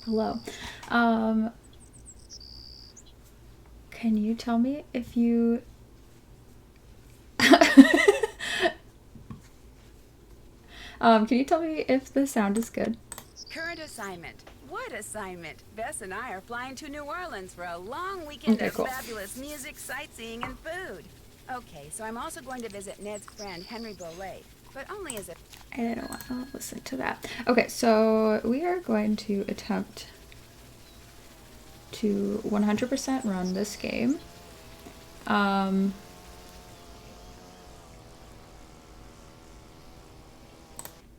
Hello. Um, can you tell me if you can you tell me if the sound is good? Current assignment. What assignment? Bess and I are flying to New Orleans for a long weekend Okay, of cool. fabulous music, sightseeing, and food. Okay, so I'm also going to visit Ned's friend, Henry Bolet, but only as a... I don't want to listen to that. Okay, so we are going to attempt to 100% run this game. Um,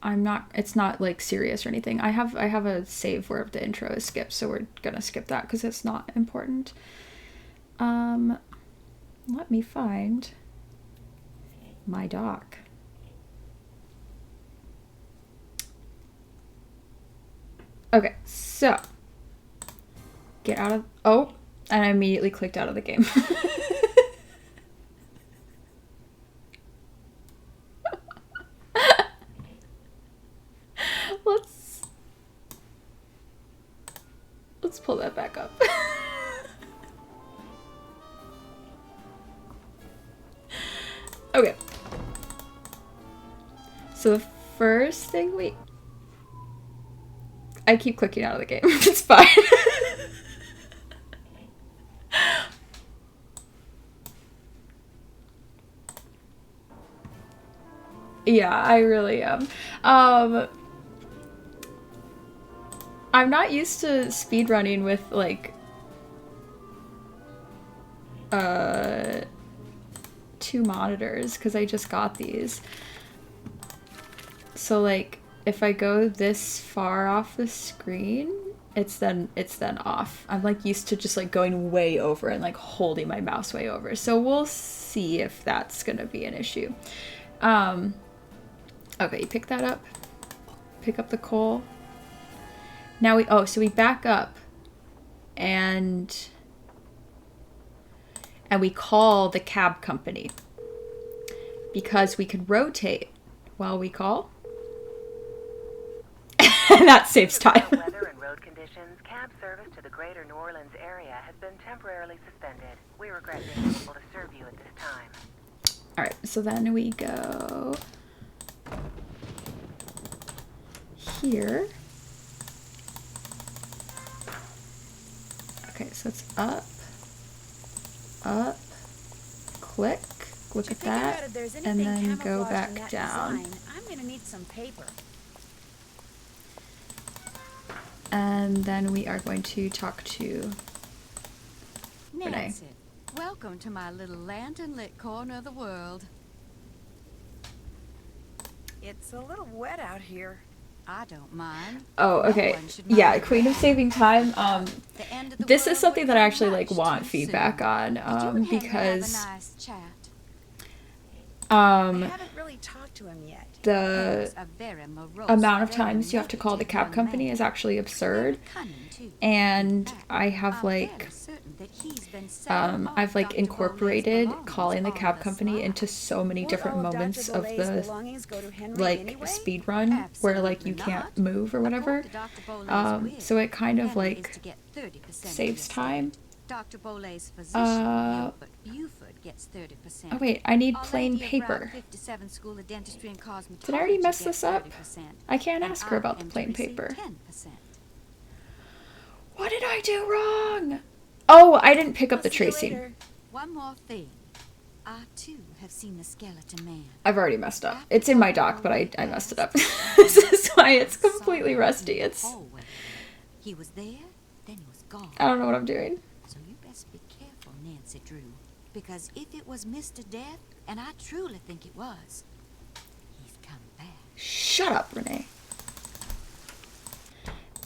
I'm not. It's not like serious or anything. I have a save where the intro is skipped, so we're gonna skip that because it's not important. Um, let me find my doc. Okay, so get out of. Oh, and I immediately clicked out of the game. let's let's pull that back up. Okay. So the first thing we I keep clicking out of the game. It's fine. Yeah, I really am. Um I'm not used to speedrunning with like uh two monitors because I just got these. So like if I go this far off the screen, it's then off. I'm like used to just like going way over and like holding my mouse way over. So we'll see if that's gonna be an issue. Um okay, you pick that up. Pick up the coal. Now so we back up and we call the cab company because we can rotate while we call. And that saves Due to time. poor weather and road conditions, cab service to the greater New Orleans area has been temporarily suspended. We regret being unable to serve you at this time. All right, so then we go here. Okay, so it's up, up, click, look To at figure out that, if there's and anything then go camouflaged in back that down. design, I'm gonna need some paper. And then we are going to talk to Renee. Nancy, welcome to my little lantern-lit corner of the world. It's a little wet out here. I don't mind. Oh, No okay. one should Yeah, mind Queen of that. Saving Time. The end of the This is world something would that I come actually like much want too feedback soon. on, Did you and Henry have because a nice chat? I um, haven't really talked to him yet. the Henry's a very morose, amount of very times you have to call the negative cab young company man. is actually absurd. Very cunning, too. And In fact, I have I'm like fairly certain that he's been selling all I've of like Dr. Bolet's incorporated belongings calling the on cab the company sly. into so many Won't different all of Dr. moments of Bolet's the belongings go to Henry like anyway? speed run where like you Absolutely can't not. move or whatever. According to Dr. Bolet's will, So it kind of Henry is like to get 30% of saves the time. estate. Dr. Bolet's physician, Uh, Gilbert Buford, gets 30%. oh wait, I need Our plain lady of Route paper. 57 School of Dentistry and Cosmetology Did I already mess gets this up? 30%, I can't and ask her I about the am to plain receive paper. 10%. What did I do wrong? Oh, I didn't pick up I'll the see you tracing. later. One more thing. I, too, have seen the skeleton man. I've already messed up. After It's in my following doc, but the I messed it up. past, This is why it's I saw completely him rusty. in the It's hallway. He was there, then he was gone. I don't know what I'm doing. So you best be careful, Nancy Drew, because if it was Mr. Death, and I truly think it was, he's come back. Shut up, Renee.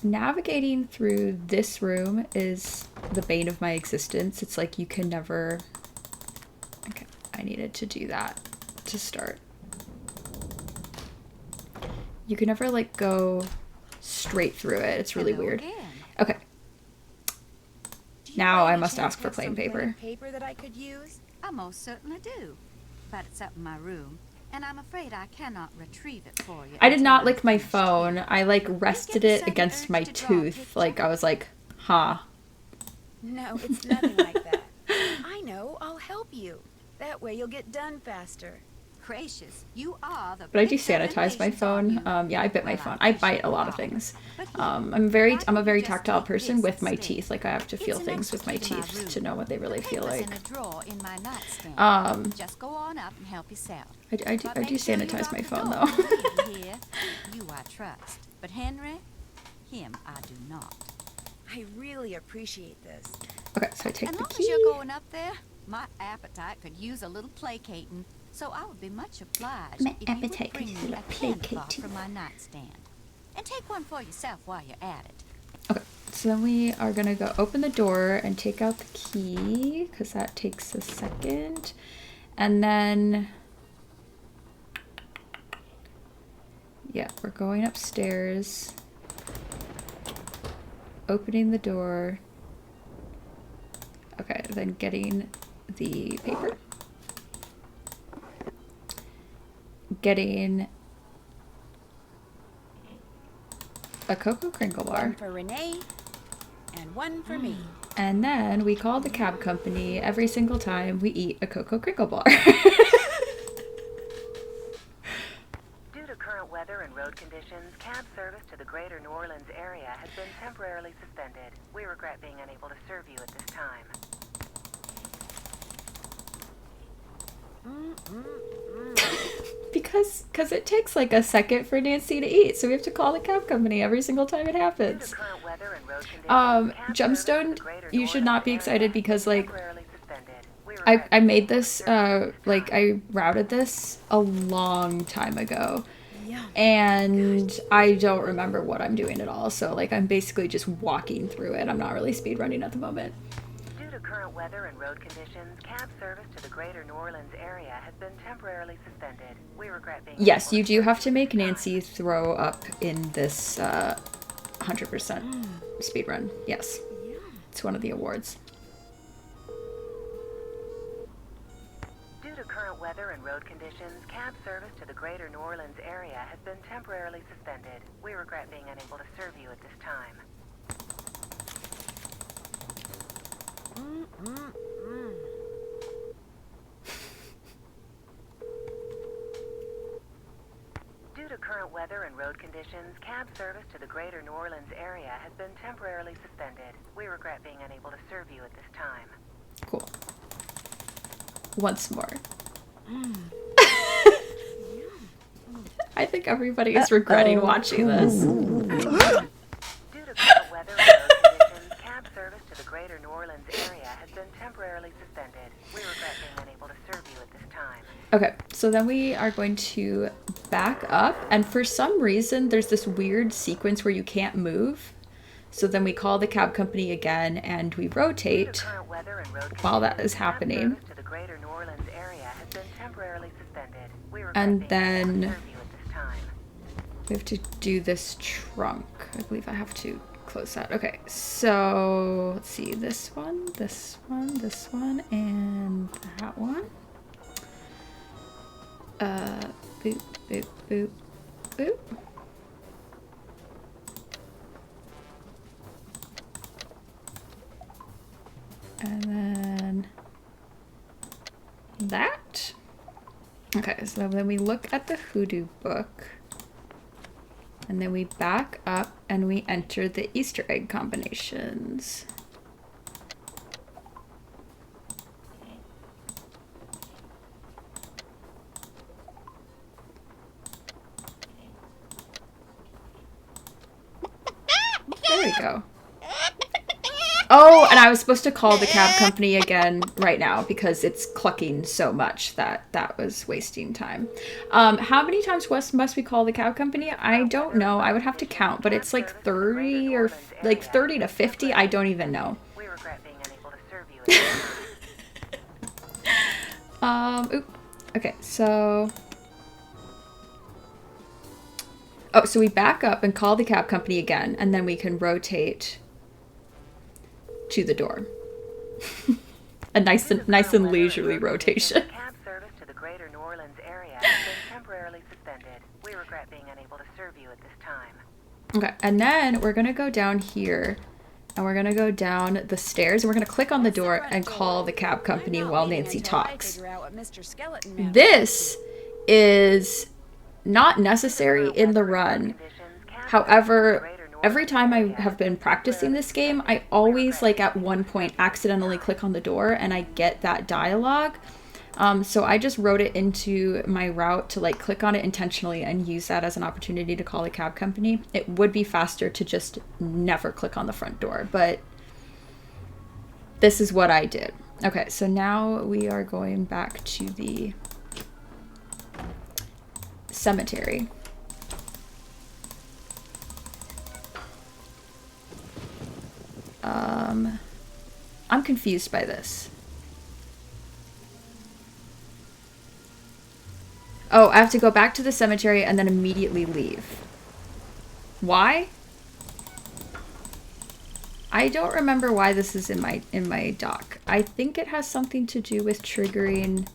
Navigating through this room is the bane of my existence. It's like you can never... Okay, I needed to do that to start. You can never, like, go straight through it. It's really Hello weird. again. Okay, Do you now by I any must chance ask for have plain some paper. paper that I could use? I most certainly do. But it's up in my room, and I'm afraid I cannot retrieve it for you. I did until not I'm lick my finished. phone. I like rested the it sudden against urge my to draw a tooth. picture? Like I was like, huh. No, it's nothing like that. I know, I'll help you. That way you'll get done faster. Gracious, you are the But I do prince of sanitize my impatience, aren't phone. you? Yeah, I bit my Well, phone. I I bite a appreciate lot the of things. But here, I'm why a don't very you tactile just person take with this my instead? teeth. Like I have to feel It's an things with my extra to my teeth room. to know what they really The feel paper's like. in a drawer in my nightstand. Just go on up and help yourself. I do But make sure you sanitize lock my the phone door though. when you leave here. You I trust, but Henry, him I do not. I really appreciate this. Okay, so I take As the long as key. you're going up there, my appetite could use a little placating, so I would be much obliged My if you appetite would bring could use me a a little candy bar placating. from my nightstand. And take one for yourself while you're at it. Okay, so then we are gonna go open the door and take out the key because that takes a second, and then yeah, we're going upstairs, opening the door. Okay, then getting the paper, getting a Cocoa Crinkle bar. One for Renee, and one for me. And then we call the cab company every single time we eat a Cocoa Crinkle bar. Due to current weather and road conditions, cab service to the greater New Orleans area has been temporarily suspended. We regret being unable to serve you at this time. because it takes like a second for Nancy to eat, so we have to call the cab company every single time it Due happens. to current weather and road conditions, cab service to Gemstone, the greater you New should not be Orleans excited area because has been like temporarily suspended. We I regret I being made unable to this serve you at this like time. I routed this a long time ago. Yum. And I don't remember what I'm doing at all, so like I'm basically just walking through it. I'm not really speed running at the moment. Due to current weather and road conditions, cab service to the greater New Orleans area has been temporarily suspended. We regret being Yes, unable you to do serve have to at make this time. Nancy throw up in this 100% speed run. Yes, it's one of the awards. Due to current weather and road conditions, cab service to the greater New Orleans area has been temporarily suspended. We regret being unable to serve you at this time. Due to current weather and road conditions, cab service to the greater New Orleans area has been temporarily suspended. We regret being unable to serve you at this time. Cool. Once more. I think everybody is regretting watching this. Due to current weather and road conditions, cab service to the greater New Orleans area has been temporarily suspended. We regret being unable to serve you at this time. Okay, so then we are going to back up, and for some reason there's this weird sequence where you can't move. So then we call the cab company again and we Due to rotate current weather and road while that conditions, is cab happening. service to the greater New Orleans area has been temporarily suspended. We regret And being unable to then serve you at this time. we have to do this trunk. I believe I have to close that. Okay, so let's see, this one, this one, this one, and that one. Boop, boop, boop, boop. And then that. Okay, so then we look at the hoodoo book. And then we back up and we enter the Easter egg combinations. There we go. Oh, and I was supposed to call the cab company again right now because it's clucking so much that that was wasting time. How many times must we call the cab company? I don't know. I would have to count, but it's like 30 or like 30 to 50. I don't even know. We regret being unable to serve you at this time. Oop. Okay, so... Oh, so we back up and call the cab company again, and then we can rotate to the door. A nice and leisurely rotation. Cab service to the greater New Orleans area has been Okay, and then we're gonna go down here, and we're gonna go down the stairs, and we're gonna click on the door and call the cab company while Nancy talks. This is not necessary in the run. However, every time I have been practicing this game, I always, like, at one point accidentally click on the door and I get that dialogue. So I just wrote it into my route to, like, click on it intentionally and use that as an opportunity to call the cab company. It would be faster to just never click on the front door, but this is what I did. Okay, so now we are going back to the cemetery. I'm confused by this. Oh, I have to go back to the cemetery and then immediately leave. Why? I don't remember why this is in my doc. I think it has something to do with triggering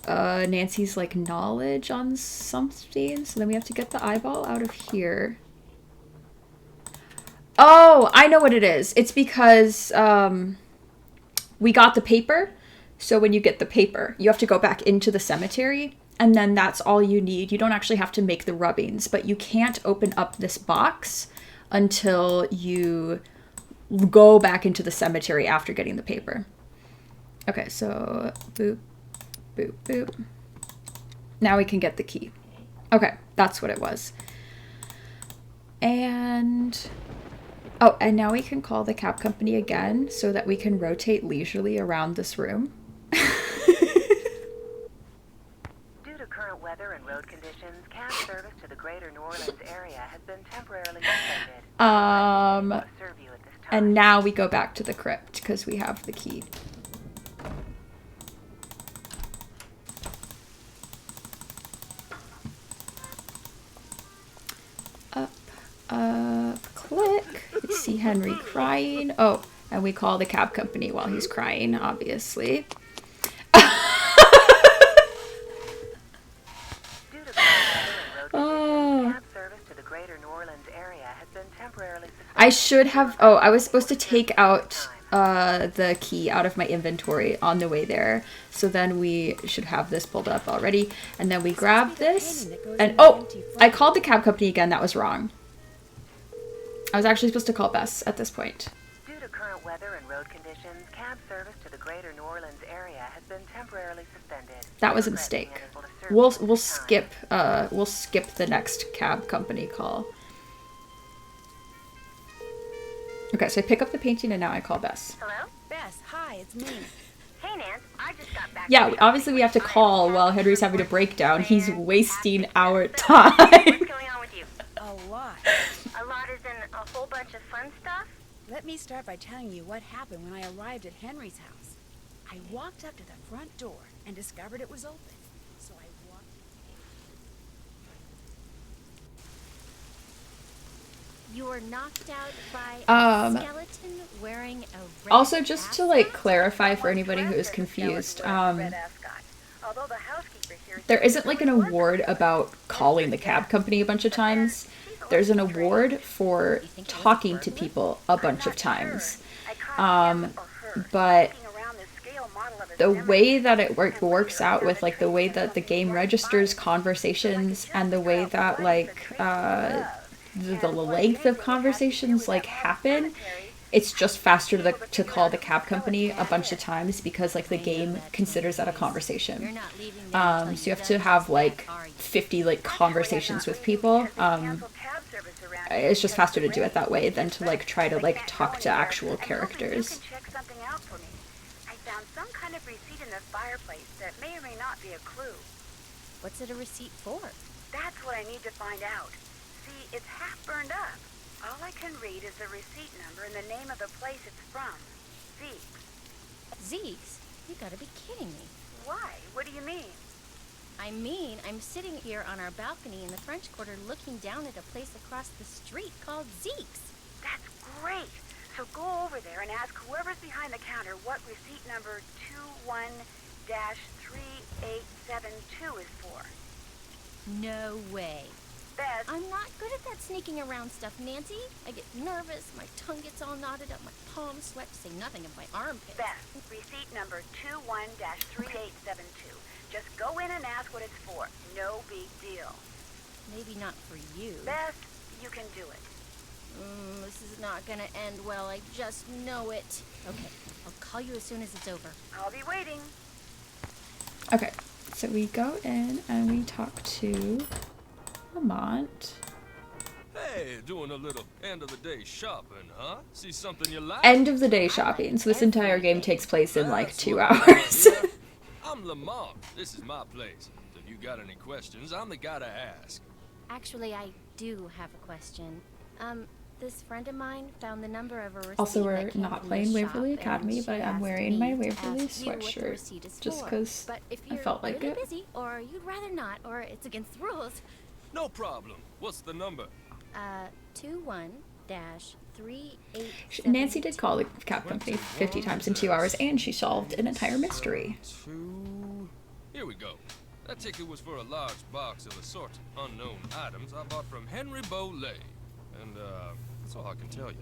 Nancy's, like, knowledge on something. So then we have to get the eyeball out of here. Oh, I know what it is. It's because we got the paper. So when you get the paper, you have to go back into the cemetery, and then that's all you need. You don't actually have to make the rubbings, but you can't open up this box until you go back into the cemetery after getting the paper. Okay, so boop, boop, boop. Now we can get the key. Okay, that's what it was. And... oh, and now we can call the cab company again so that we can rotate leisurely around this room. Due to current weather and road conditions, cab service to the greater New Orleans area has been temporarily suspended. Serve you at this time. And now we go back to the crypt because we have the key. Click. We see Henry crying. Oh, and we call the cab company while he's crying, obviously. Due to current weather and road conditions, cab service to the greater New Orleans area has been temporarily suspended. I should have... oh, I was supposed to take out the key out of my inventory on the way there. So then we should have this pulled up already. And then we grab this. And oh, I called the cab company again. That was wrong. I was actually supposed to call Bess at this point. Due to current weather and road conditions, cab service to the greater New Orleans area has been temporarily suspended. That was a mistake. We'll skip the next cab company call. Okay, so I pick up the painting and now I call Bess. Hello? Bess, hi, it's me. Hey, Nance, I just got back. Yeah, obviously we have to call while Henry's having a breakdown. He's wasting our time. What's going on with you? A lot. A lot is in a whole bunch of fun stuff? Let me start by telling you what happened when I arrived at Henry's house. I walked up to the front door and discovered it was open. So I walked... You were knocked out by a skeleton wearing a red Also, just to, like, ascot? clarify for anybody who is confused, Red ascot. Although the housekeeper here there isn't, like, an award about calling the cab company a bunch of times. There's an award for talking to people a bunch of times. But the way that it works out with, like, the way that the game registers conversations and the way that, like, the length of conversations, like, happen, it's just faster to call the cab company a bunch of times because, like, the game considers that a conversation. So you have to have, like, 50, like, conversations with people. It's just faster to do it that way than to, like, try to, like, talk to actual characters. check something out for me. I found some kind of receipt in the fireplace that may or may not be a clue. What's it a receipt for? That's what I need to find out. See, it's half burned up. All I can read is the receipt number and the name of the place it's from. Zeke's. Zeke's? You gotta be kidding me. Why? What do you mean? I mean, I'm sitting here on our balcony in the French Quarter looking down at a place across the street called Zeke's. That's great. So go over there and ask whoever's behind the counter what receipt number 21-3872 is for. No way. Beth, I'm not good at that sneaking around stuff, Nancy. I get nervous, my tongue gets all knotted up, my palms sweat, to say nothing of my armpits. Beth, receipt number 21-3872. Just go in and ask what it's for. No big deal. Maybe not for you. Beth, you can do it. This is not gonna end well, I just know it. Okay, I'll call you as soon as it's over. I'll be waiting. Okay, so we go in and we talk to Lamont. Hey, doing a little end of the day shopping, huh? See something you like? End of the day shopping. So this entire game takes place in like That's 2 what I'm hours. here. I'm Lamont. This is my place. If you got any questions, I'm the guy to ask. Actually, I do have a question. This friend of mine found the number of a receipt Also, we're that came not from playing this Waverly shop, Academy, and but she I'm asked wearing me my to Waverly ask you what the sweatshirt receipt is just for. 'cause But if I you're felt like really it. busy, or you'd rather not, or it's against the rules, No problem. What's the number? 21-3872. Nancy did call the cab company 50 times in 2 hours, and she solved an entire mystery. Here we go. That ticket was for a large box of assorted unknown items I bought from Henry Boley. And, that's all I can tell you.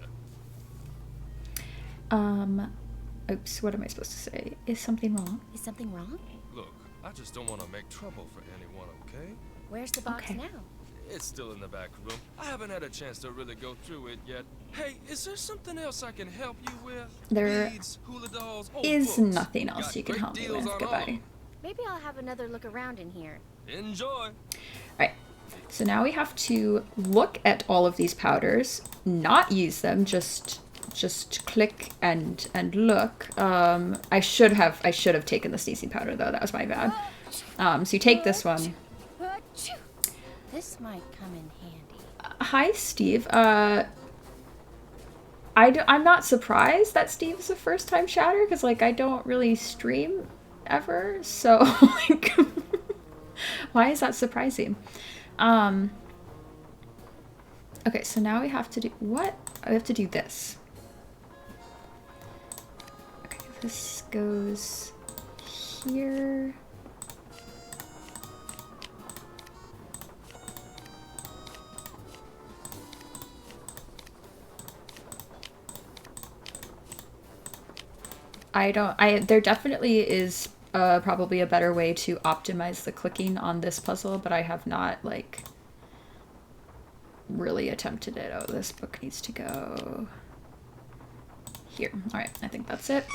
Oops, what am I supposed to say? Is something wrong? Is something wrong? Look, I just don't want to make trouble for anyone, okay? Where's the box Okay. now? It's still in the back room. I haven't had a chance to really go through it yet. Hey, is there something else I can help you with? There Beads, hula dolls, old Is books. nothing else Got you can great help me deals with. on all of Goodbye. 'em. Maybe I'll have another look around in here. Enjoy. Alright, so now we have to look at all of these powders, not use them, just click and look. I should have taken the sneezing powder though. That was my bad. So you take this one. This might come in handy. Hi, Steve. I'm not surprised that Steve is a first-time chatter because like I don't really stream ever. So like, why is that surprising? Okay, so now we have to do what? We have to do this. Okay, this goes here. There definitely is probably a better way to optimize the clicking on this puzzle, but I have not, like, really attempted it. Oh, this book needs to go here. Alright, I think that's it.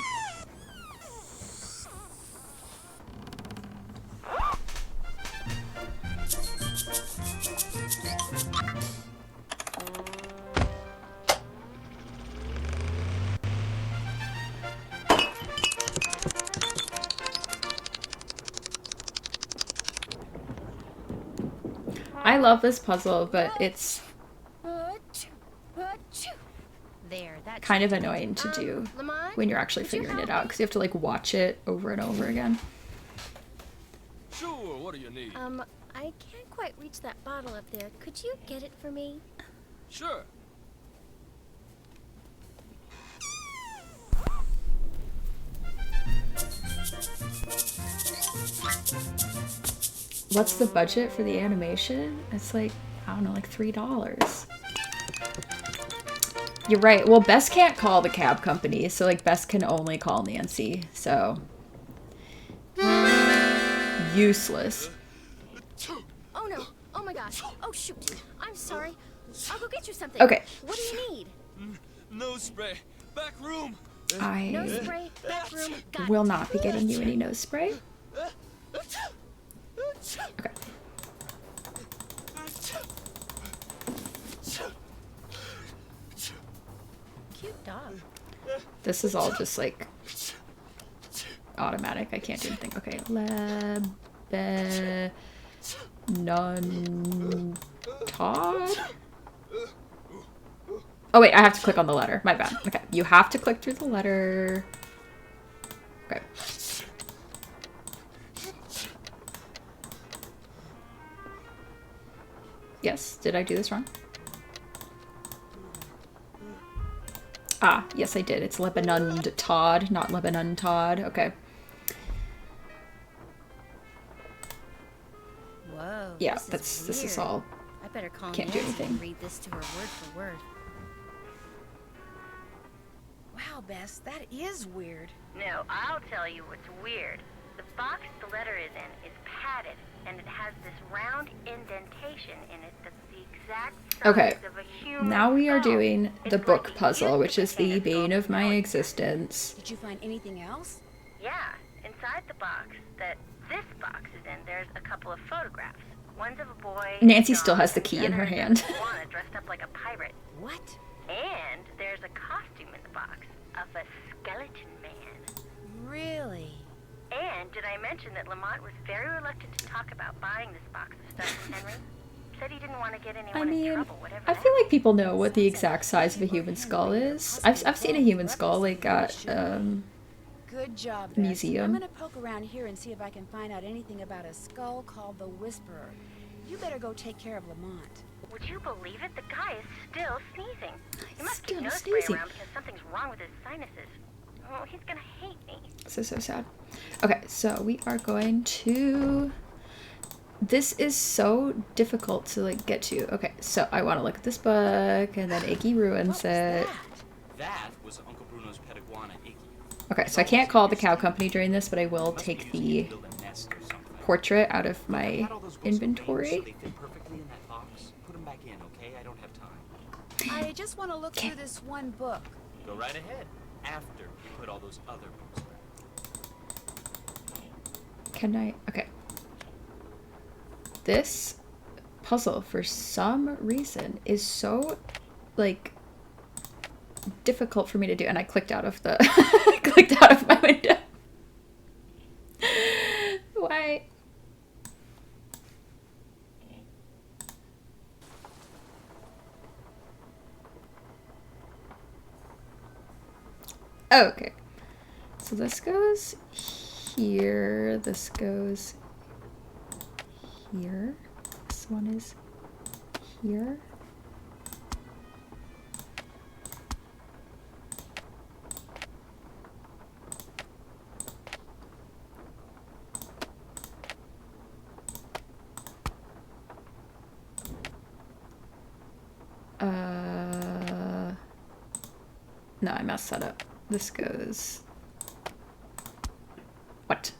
I love this puzzle, but it's There, that's kind of annoying to do Lamont, when you're actually could you figuring it help out because you have to like watch it over and over again. Sure, what do you need? I can't quite reach that bottle up there. Could you get it for me? Sure. What's the budget for the animation? It's like, I don't know, like $3. You're right. Well, Bess can't call the cab company, so like Bess can only call Nancy. So useless. Oh no! Oh my gosh! Oh shoot! I'm sorry. I'll go get you something. Okay. What do you need? Nose spray. Back room. Nose I spray, back room. Got will it. not be getting you any nose spray. Okay. Cute dog. This is all just like automatic. I can't do anything. Okay. Todd? Oh wait, I have to click on the letter. My bad. Okay. You have to click through the letter. Okay. Yes. Did I do this wrong? Ah, yes I did. It's Lebanon Todd, not Lebanon Todd. Okay. Whoa. Yeah, this is all I better call Can't do Nancy and anything. read this to her word for word. Wow, Bess, that is weird. No, I'll tell you what's weird. The box the letter is in is padded, and it has this round indentation in it that's the exact size Okay, of a human now we are skull. doing It's the like book it puzzle, used which to is the contain a skull, bane of but now my it's existence. Did you find anything else? Yeah, inside the box that this box is in, there's a couple of photographs. One's of a boy. Nancy a still dog, has the and key in her other is hand. of an iguana dressed up like a pirate. What? And there's a costume in the box of a skeleton man. Really? And did I mention that Lamont was very reluctant to talk about buying this box of stuff from Henry? Said he didn't want to get anyone I in mean, trouble, whatever I that feel like people know what the exact size of a human skull is. I've seen a human skull like at Good job, Bess. museum. I'm gonna poke around here and see if I can find out anything about a skull called the Whisperer. You better go take care of Lamont. Would you believe it? The guy is still sneezing. He must Still keep nose sneezing. spray around because something's wrong with his sinuses. Oh, he's gonna hate me. So sad. Okay, so we are going to... This is so difficult to like get to. Okay, so I want to look at this book, and then Iggy ruins it. That was Uncle Bruno's pet iguana, Iggy. Okay, so I can't call the cow company during this, but I will take the Build a nest or something. portrait out of my Got all those books and things so inventory. they fit perfectly in that box. Put them back in, okay? I don't have time. I just want to look through this one book. Go right ahead. After you put all those other books back. Can I? Okay. This puzzle, for some reason, is so, like, difficult for me to do. And I clicked out of the... clicked out of my window. Why? Okay. So this goes here. This goes here. This one is here. No, I messed that up. This goes... What?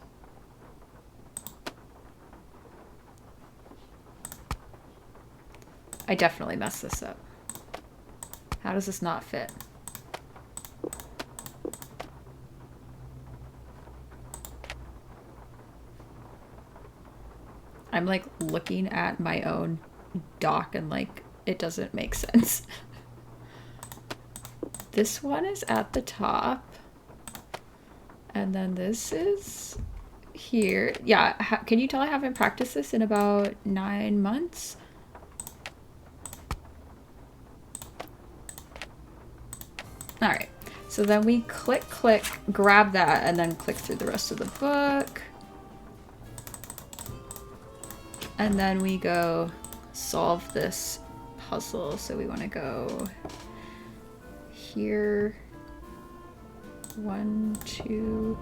I definitely messed this up. How does this not fit? I'm like looking at my own doc and like it doesn't make sense. This one is at the top. And then this is here. Yeah, can you tell I haven't practiced this in about 9 months? Alright, so then we click, grab that, and then click through the rest of the book. And then we go solve this puzzle. So we want to go here. 1, 2,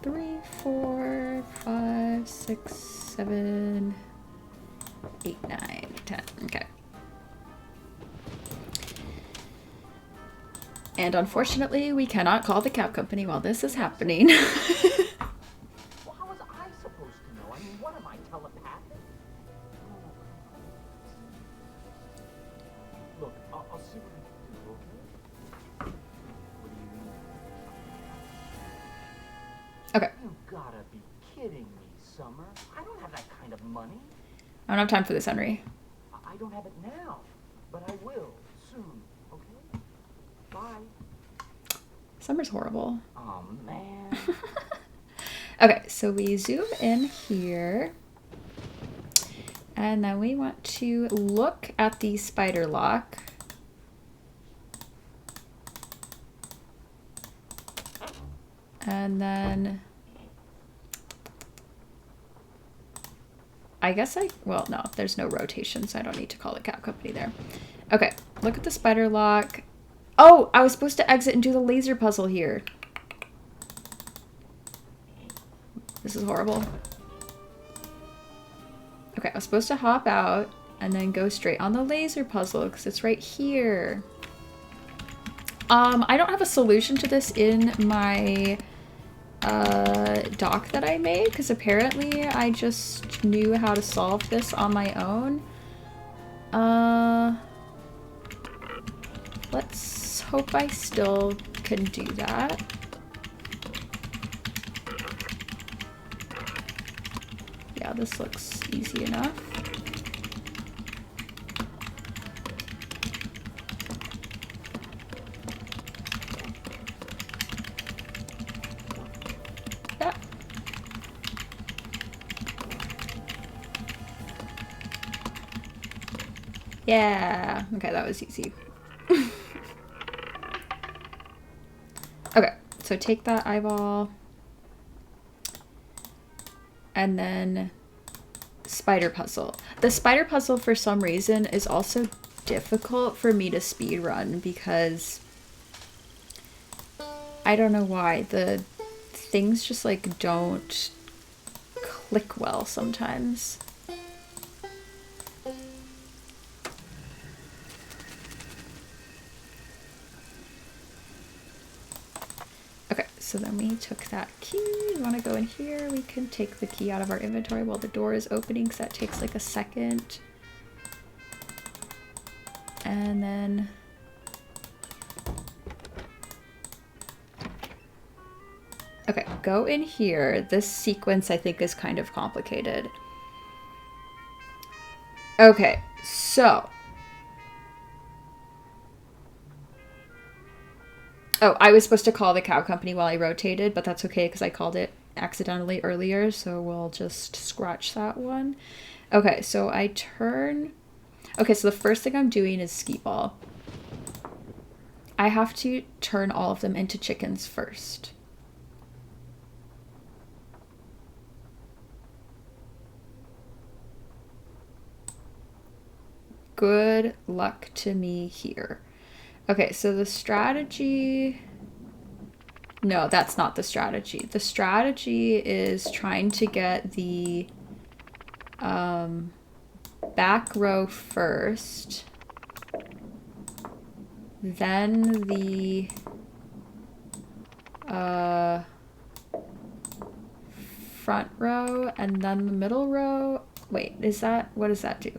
3, 4, 5, 6, 7, 8, 9, 10. Okay. And unfortunately, we cannot call the cab company while this is happening. Well, how was I supposed to know? I mean, what am I, telepathic? Look, I'll see what I can do, okay? What do you mean? Okay. You gotta be kidding me, Summer. I don't have that kind of money. I don't have time for this, Henry. I don't have it now, but I will soon, okay? Bye. Summer's horrible. Oh, man. Okay, so we zoom in here. And then we want to look at the spider lock. And then... I guess well, no, there's no rotation, so I don't need to call the cab company there. Okay, look at the spider lock. Oh, I was supposed to exit and do the laser puzzle here. This is horrible. Okay, I was supposed to hop out and then go straight on the laser puzzle because it's right here. I don't have a solution to this in my doc that I made because apparently I just knew how to solve this on my own. Let's hope I still can do that. Yeah, this looks easy enough. Yeah, okay, that was easy. Okay, so take that eyeball and then spider puzzle. The spider puzzle for some reason is also difficult for me to speed run because I don't know why. The things just like don't click well sometimes. So then we took that key. We want to go in here. We can take the key out of our inventory while the door is opening because that takes like a second. And then... Okay, go in here. This sequence I think is kind of complicated. Okay, so... Oh, I was supposed to call the cow company while I rotated, but that's okay because I called it accidentally earlier, so we'll just scratch that one. Okay, so I turn... Okay, so the first thing I'm doing is skee ball. I have to turn all of them into chickens first. Good luck to me here. Okay, so the strategy... No, that's not the strategy. The strategy is trying to get the back row first, then the front row, and then the middle row. Wait, is that... What does that do?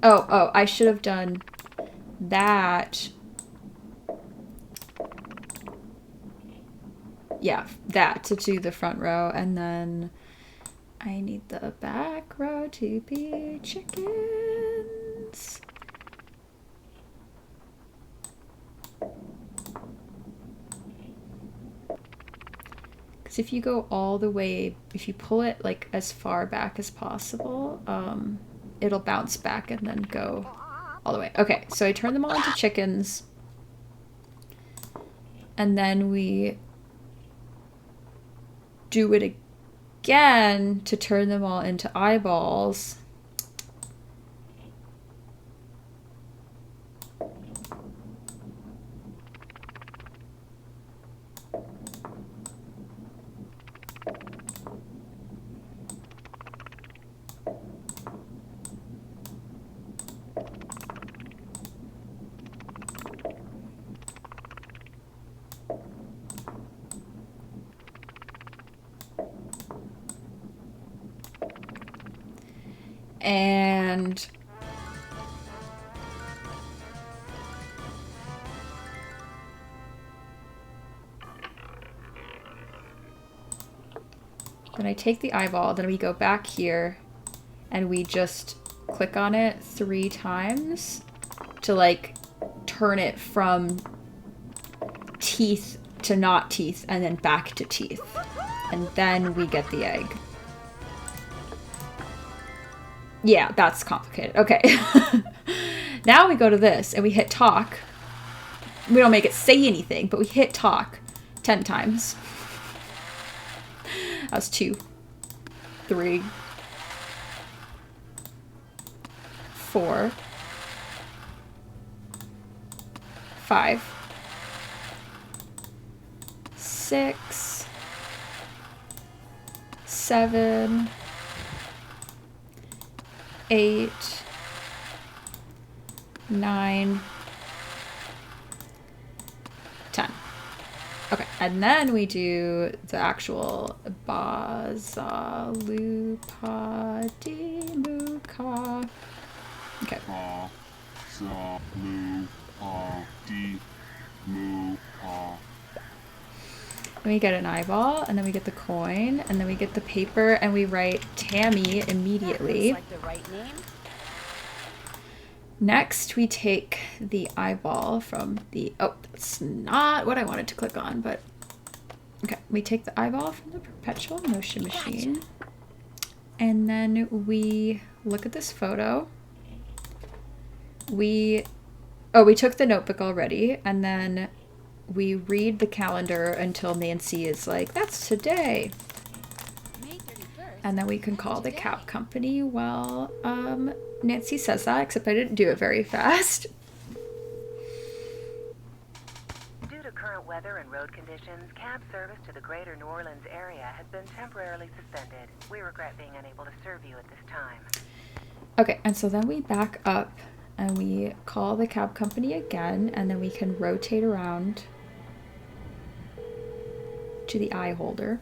Oh, I should have done that... Yeah, that to do the front row, and then I need the back row to be chickens. Because if you go all the way, if you pull it like as far back as possible, it'll bounce back and then go all the way. Okay, so I turn them all into chickens, and then we do it again to turn them all into eyeballs. And then I take the eyeball, then we go back here and we just click on it 3 times to like turn it from teeth to not teeth and then back to teeth. And then we get the egg. Yeah, that's complicated. Okay. Now we go to this and we hit talk. We don't make it say anything, but we hit talk 10 times. That's 2, 3, 4, 5, 6, 7, 8, 9, 10. Okay, and then we do the actual Bazalupa-di-muka. Okay. Then we get an eyeball, and then we get the coin, and then we get the paper, and we write Tammy immediately. That looks like the right name. Next, we take the eyeball from the... Oh, that's not what I wanted to click on, but... Okay, we take the eyeball from the perpetual motion machine. And then we look at this photo. We took the notebook already, and then we read the calendar until Nancy is like, that's today. May 31st. And then we can call the cab company while Nancy says that, except I didn't do it very fast. Due to current weather and road conditions, cab service to the greater New Orleans area has been temporarily suspended. We regret being unable to serve you at this time. Okay, and so then we back up and we call the cab company again, and then we can rotate around to the eye holder.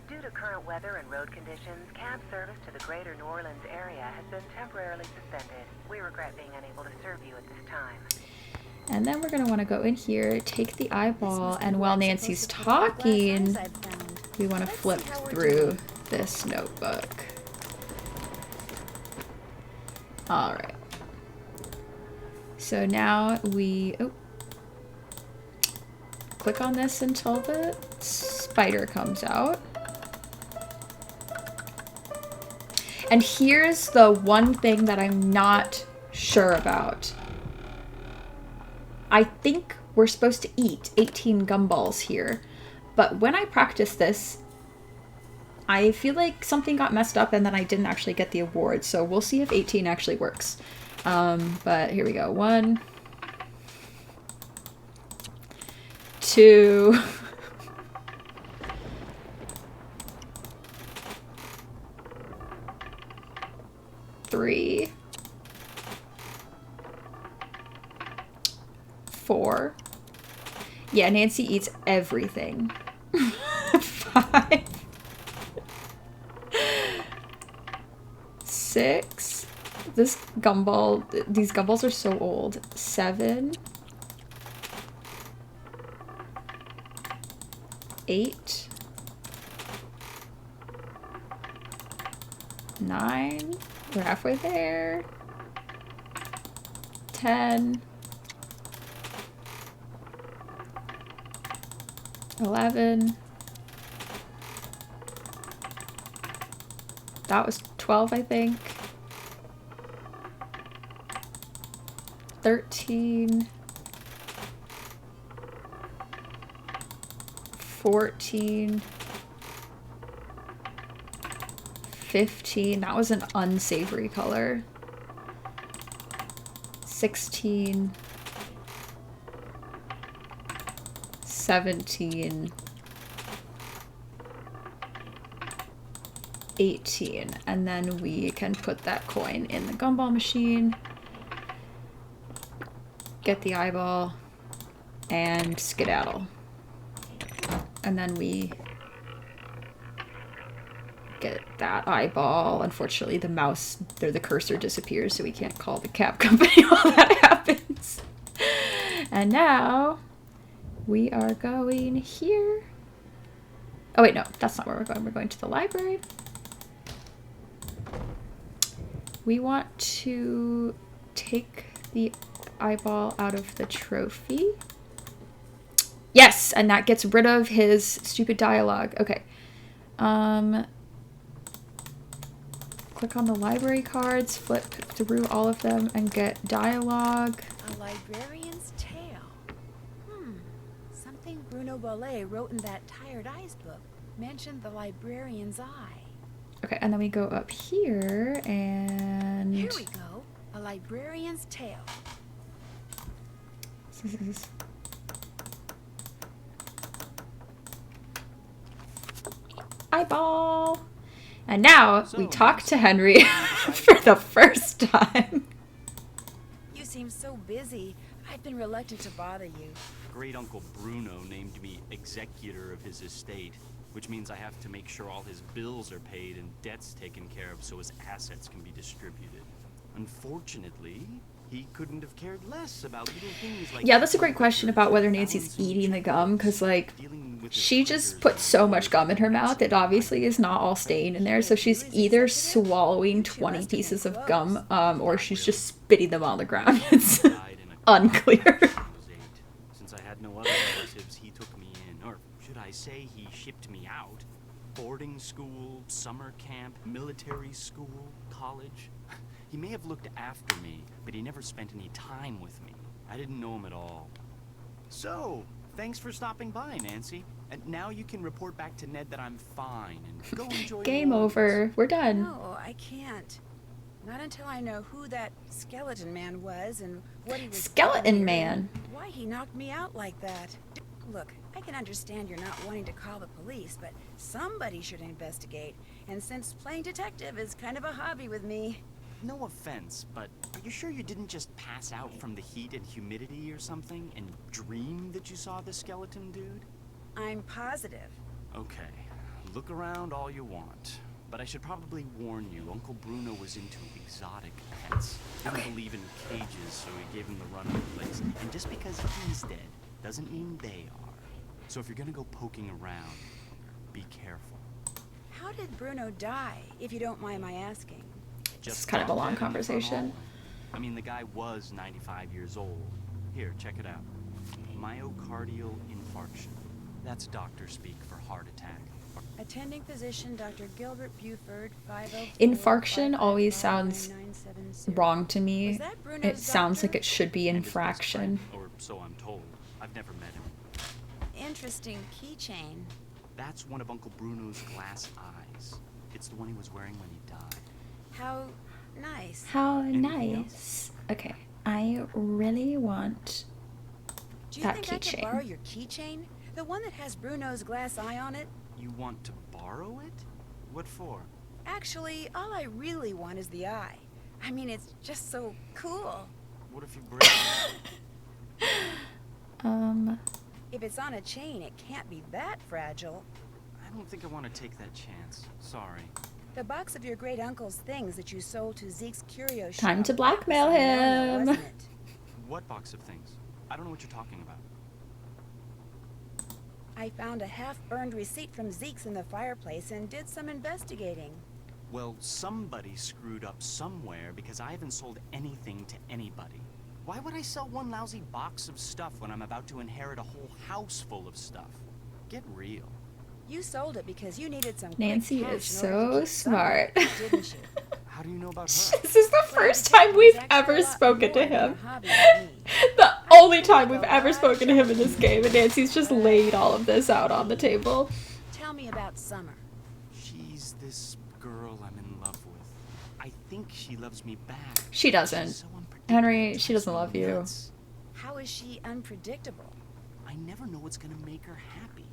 Due to current weather and road conditions, cab service to the greater New Orleans area has been temporarily suspended. We regret being unable to serve you at this time. And then we're going to want to go in here, take the eyeball, and while Nancy's talking, we want to flip through this notebook. Alright. So now we click on this until the spider comes out. And here's the one thing that I'm not sure about. I think we're supposed to eat 18 gumballs here, but when I practiced this, I feel like something got messed up and then I didn't actually get the award, so we'll see if 18 actually works. But here we go. 1, 2, 3, 4. Yeah, Nancy eats everything. 5, 6. These gumballs are so old. 7, 8, 9. We're halfway there. 10, 11. That was 12, I think. 13, 14, 15. That was an unsavory color. 16, 17, 18. And then we can put that coin in the gumball machine. Get the eyeball and skedaddle. And then we get that eyeball. Unfortunately, the mouse or the cursor disappears, so we can't call the cab company while that happens. And now we are going here. Oh wait, no, that's not where we're going. We're going to the library. We want to take the eyeball out of the trophy. Yes, and that gets rid of his stupid dialogue. Okay. Click on the library cards, flip through all of them, and get dialogue. A librarian's tale. Something Bruno Bollet wrote in that Tired Eyes book mentioned the librarian's eye. Okay, and then we go up here, and... Here we go. A librarian's tale. This is... eyeball! And now we talk to Henry for the first time. You seem so busy. I've been reluctant to bother you. Great Uncle Bruno named me executor of his estate, which means I have to make sure all his bills are paid and debts taken care of so his assets can be distributed. Unfortunately, he couldn't have cared less about little things like... Yeah, that's a great question about whether Nancy's eating the gum, because, like, she just put so much gum in her mouth, it obviously is not all staying in there, so she's either swallowing 20 pieces of gum, or she's just spitting them on the ground. It's unclear. Since I had no other relatives, he took me in, or should I say he shipped me out. Boarding school, summer camp, military school, college. He may have looked after me, but he never spent any time with me. I didn't know him at all. So, thanks for stopping by, Nancy. And now you can report back to Ned that I'm fine and go enjoy Game your over. We're done. No, I can't. Not until I know who that skeleton man was and what he was Skeleton doing man? and why he knocked me out like that. Look, I can understand you're not wanting to call the police, but somebody should investigate. And since playing detective is kind of a hobby with me... No offense, but are you sure you didn't just pass out from the heat and humidity or something and dream that you saw the skeleton dude? I'm positive. Okay, look around all you want. But I should probably warn you, Uncle Bruno was into exotic pets. He didn't believe in cages, so he gave him the run of the place. And just because he's dead doesn't mean they are. So if you're gonna go poking around, be careful. How did Bruno die, if you don't mind my asking? It's kind of a long conversation. I mean, the guy was 95 years old. Here, check it out. Myocardial infarction. That's doctor speak for heart attack. Attending physician Dr. Gilbert Buford, 504... Infarction always sounds wrong to me. Was that Bruno's It sounds doctor? like it should be infraction. Or so I'm told. I've never met him. Interesting keychain. That's one of Uncle Bruno's glass eyes. It's the one he was wearing when he died. How nice. How Anything nice. Okay, I really want Do you that think I could borrow keychain. your keychain? The one that has Bruno's glass eye on it? You want to borrow it? What for? Actually, all I really want is the eye. I mean, it's just so cool. What if you break it? If it's on a chain, it can't be that fragile. I don't think I want to take that chance. Sorry. The box of your great uncle's things that you sold to Zeke's curio shop. Time to blackmail was on him. wasn't it? What box of things? I don't know what you're talking about. I found a half-burned receipt from Zeke's in the fireplace and did some investigating. Well, somebody screwed up somewhere because I haven't sold anything to anybody. Why would I sell one lousy box of stuff when I'm about to inherit a whole house full of stuff? Get real. You sold it because you needed some quick Nancy cash is in order to so keep smart. summer, didn't you? How do you know about her? This is the Well, first detective time we've is actually ever a lot spoken to more than a him. hobby with me. The only time we've ever spoken to him in this game, and Nancy's just laid all of this out on the table. Tell me about Summer. She's this girl I'm in love with. I think she loves me back. She doesn't. She's so unpredictable, Henry, it she drives doesn't me love you. nuts. How is she unpredictable? I never know what's gonna make her happy.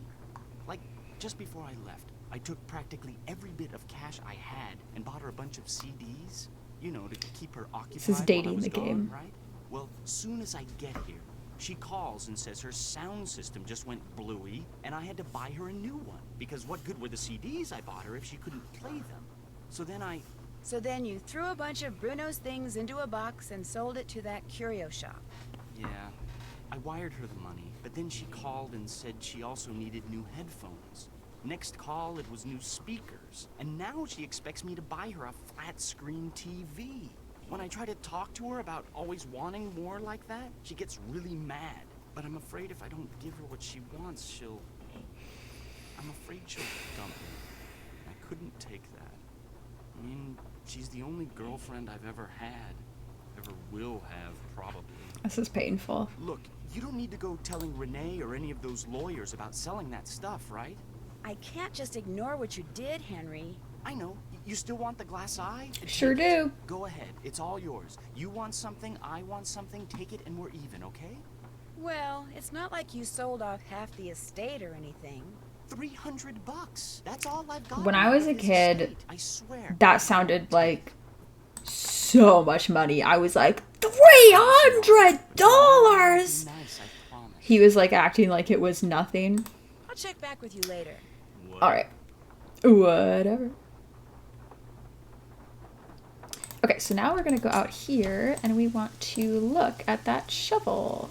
Like, just before I left, I took practically every bit of cash I had and bought her a bunch of CDs, you know, to keep her occupied. This is while I dating was the gone, game. right? Well, soon as I get here, she calls and says her sound system just went bluey, and I had to buy her a new one, because what good were the CDs I bought her if she couldn't play them? So then you threw a bunch of Bruno's things into a box and sold it to that curio shop. yeah, I wired her the money, but then she called and said she also needed new headphones. Next call, it was new speakers. And now she expects me to buy her a flat-screen TV. When I try to talk to her about always wanting more like that, she gets really mad. But I'm afraid if I don't give her what she wants, I'm afraid she'll dump me. I couldn't take that. I mean, she's the only girlfriend I've ever had. Ever will have, probably. This is painful. Look, you don't need to go telling Renee or any of those lawyers about selling that stuff, right? I can't just ignore what you did, Henry. I know. You still want the glass eye? Sure Take it. do. Go ahead. It's all yours. You want something, I want something. Take it and we're even, okay? Well, it's not like you sold off half the estate or anything. $300. That's all I've got. When I was a of this kid, estate, I swear. That sounded like so much money. I was like, $300. Nice, I promise. He was like acting like it was nothing. I'll check back with you later. All right, whatever. Okay, so now we're gonna go out here and we want to look at that shovel.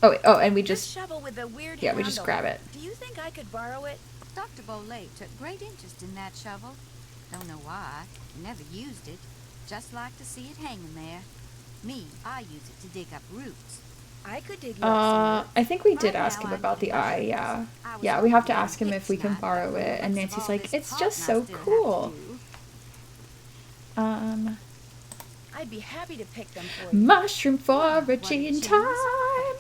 Oh, wait, and we This just, shovel with the weird yeah, we just handle. grab it. Do you think I could borrow it? Dr. Bolay took great interest in that shovel. Don't know why. Never used it. Just like to see it hanging there. Me, I use it to dig up roots. I could dig you up some I think we did Right ask now him I'm about the getting eye, roots. yeah. I was Yeah, we have to hoping ask him if we can tonight, borrow but it, and with Nancy's all like, this it's potting just I so still have to cool. do. I'd be happy to pick them for you. Mushroom What a foraging genius. time!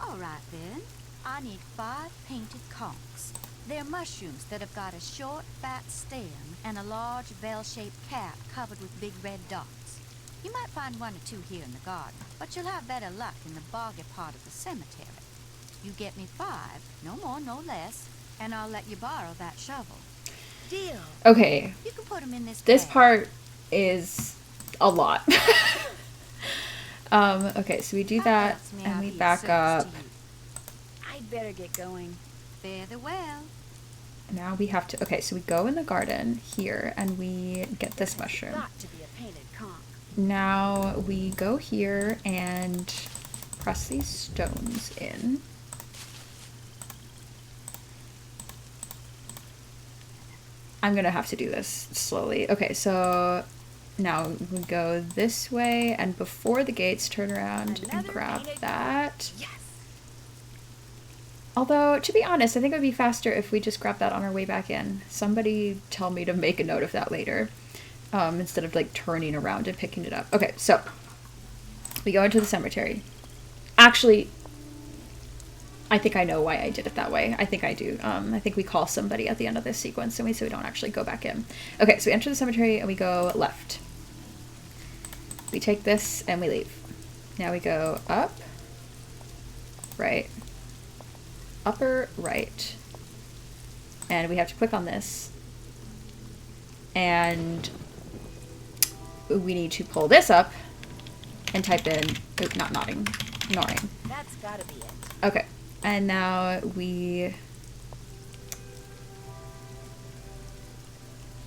All right then. I need 5 painted conchs. They're mushrooms that have got a short, fat stem and a large bell-shaped cap covered with big red dots. You might find 1 or 2 here in the garden, but you'll have better luck in the boggy part of the cemetery. You get me 5, no more, no less, and I'll let you borrow that shovel. Deal. Okay, You can put 'em in this this bag. part is a lot. Okay, so we do that, Perhaps may and I we be of back service up. to you? I'd better get going. Fare thee well. Now we have to, okay, so we go in the garden here, and we get this mushroom. Got to be a painted conch. Now we go here and press these stones in. I'm gonna have to do this slowly. Okay, so now we go this way, and before the gates, turn around and Another grab painted that. Yes. Although, to be honest, I think it would be faster if we just grab that on our way back in. Somebody tell me to make a note of that later, instead of like turning around and picking it up. Okay, so we go into the cemetery. Actually, I think I know why I did it that way. I think I do. I think we call somebody at the end of this sequence, and so we don't actually go back in. Okay, so we enter the cemetery and we go left. We take this and we leave. Now we go up, right, upper right, and we have to click on this, and we need to pull this up and type in, not nodding, gnawing. That's gotta be it. Okay, and now we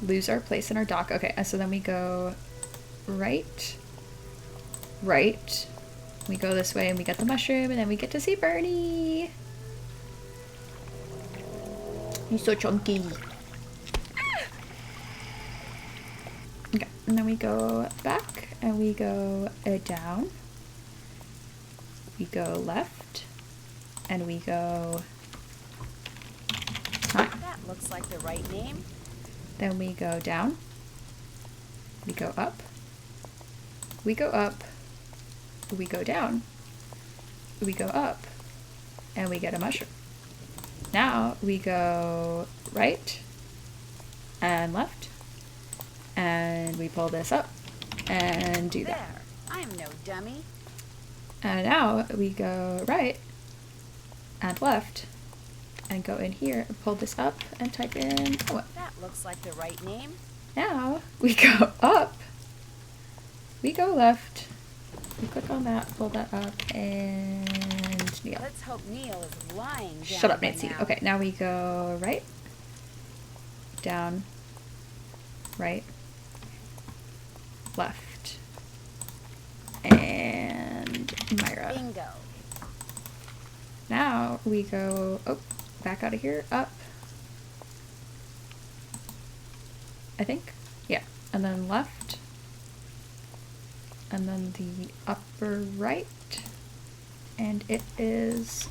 lose our place in our dock. Okay, and so then we go right, right, we go this way and we get the mushroom, and then we get to see Bernie. He's so chunky. Okay, and then we go back and we go down. We go left and we go. That looks like the right name. Then we go down. We go up. We go up. We go down. We go up. And we get a mushroom. Now we go right and left. And we pull this up and do that. There. I'm no dummy. And now we go right and left and go in here and pull this up and type in Noah. That looks like the right name. Now we go up, we go left, we click on that, pull that up, and Neil. Let's hope Neil is lying down. Shut up, by Nancy. now. Okay, now we go right, down, right, left, and Myra. Bingo. Now we go, back out of here, up, I think, yeah, and then left, and then the upper right, and it is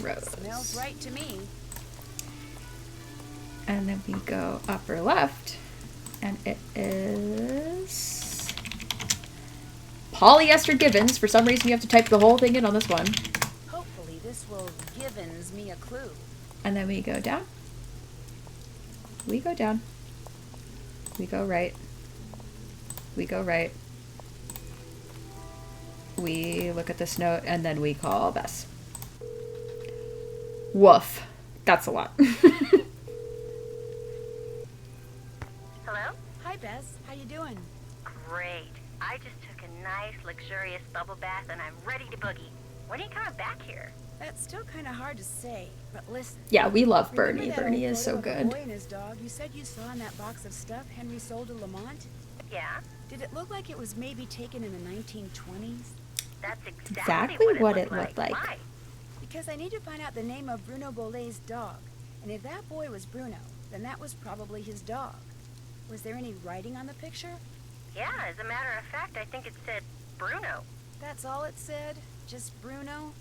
Rose. Smells right to me. And then we go upper left, and it is Polyester Gibbons. For some reason, you have to type the whole thing in on this one. Hopefully this will givens me a clue. And then we go down. We go down. We go right. We go right. We look at this note, and then we call Bess. Woof. That's a lot. Hello? Hi, Bess. How you doing? Great. I just took a nice, luxurious bubble bath and I'm ready to boogie. When are you coming back here? That's still kind of hard to say, but listen. Yeah, we love Remember Bernie. that Bernie old is so photo of a good. boy and his dog you said you saw in that box of stuff Henry sold to Lamont? Yeah, Did it look like it was maybe taken in the 1920s? that's Exactly what it looked like. Why? Because I need to find out the name of Bruno Bollet's dog. And if that boy was Bruno, then that was probably his dog. Was there any writing on the picture? Yeah, as a matter of fact, I think it said Bruno. That's all it said? Just Bruno?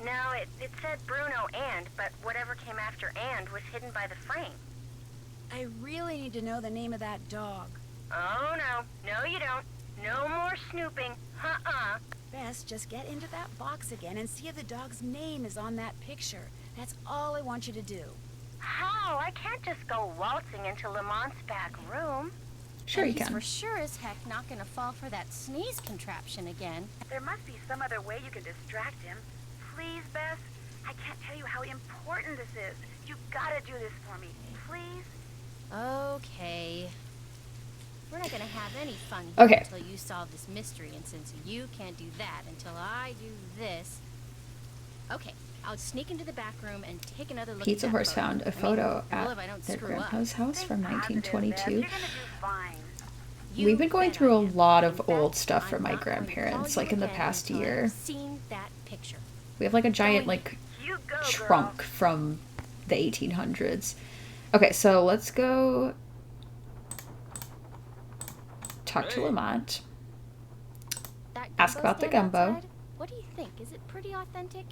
No, it said Bruno but whatever came after and was hidden by the frame. I really need to know the name of that dog. Oh, no. No, you don't. No more snooping. Uh-uh. Bess, just get into that box again and see if the dog's name is on that picture. That's all I want you to do. How? I can't just go waltzing into Lamont's back room. Sure And you he's can. for sure as heck not gonna fall for that sneeze contraption again. There must be some other way you can distract him. Please, Bess. I can't tell you how important this is. You've got to do this for me. Please? Okay. We're not gonna have any fun here Okay. until you solve this mystery, and since you can't do that until I do this... Okay, I'll sneak into the back room and take another look Pizza at that Horse photo. found a I mean, photo well, at if I don't their screw up. grandpa's house from 1922. You're going to do fine. We've been going bet through I a am. lot In of fact, old stuff from I'm my not going to grandparents, call like you in the again past until year. I've seen that picture. We have like a giant Going. like You go, trunk from the 1800s. Okay, so let's go talk to Hey. Lamont. That Ask gumbo about the stand gumbo. outside? What do you think? Is it pretty authentic?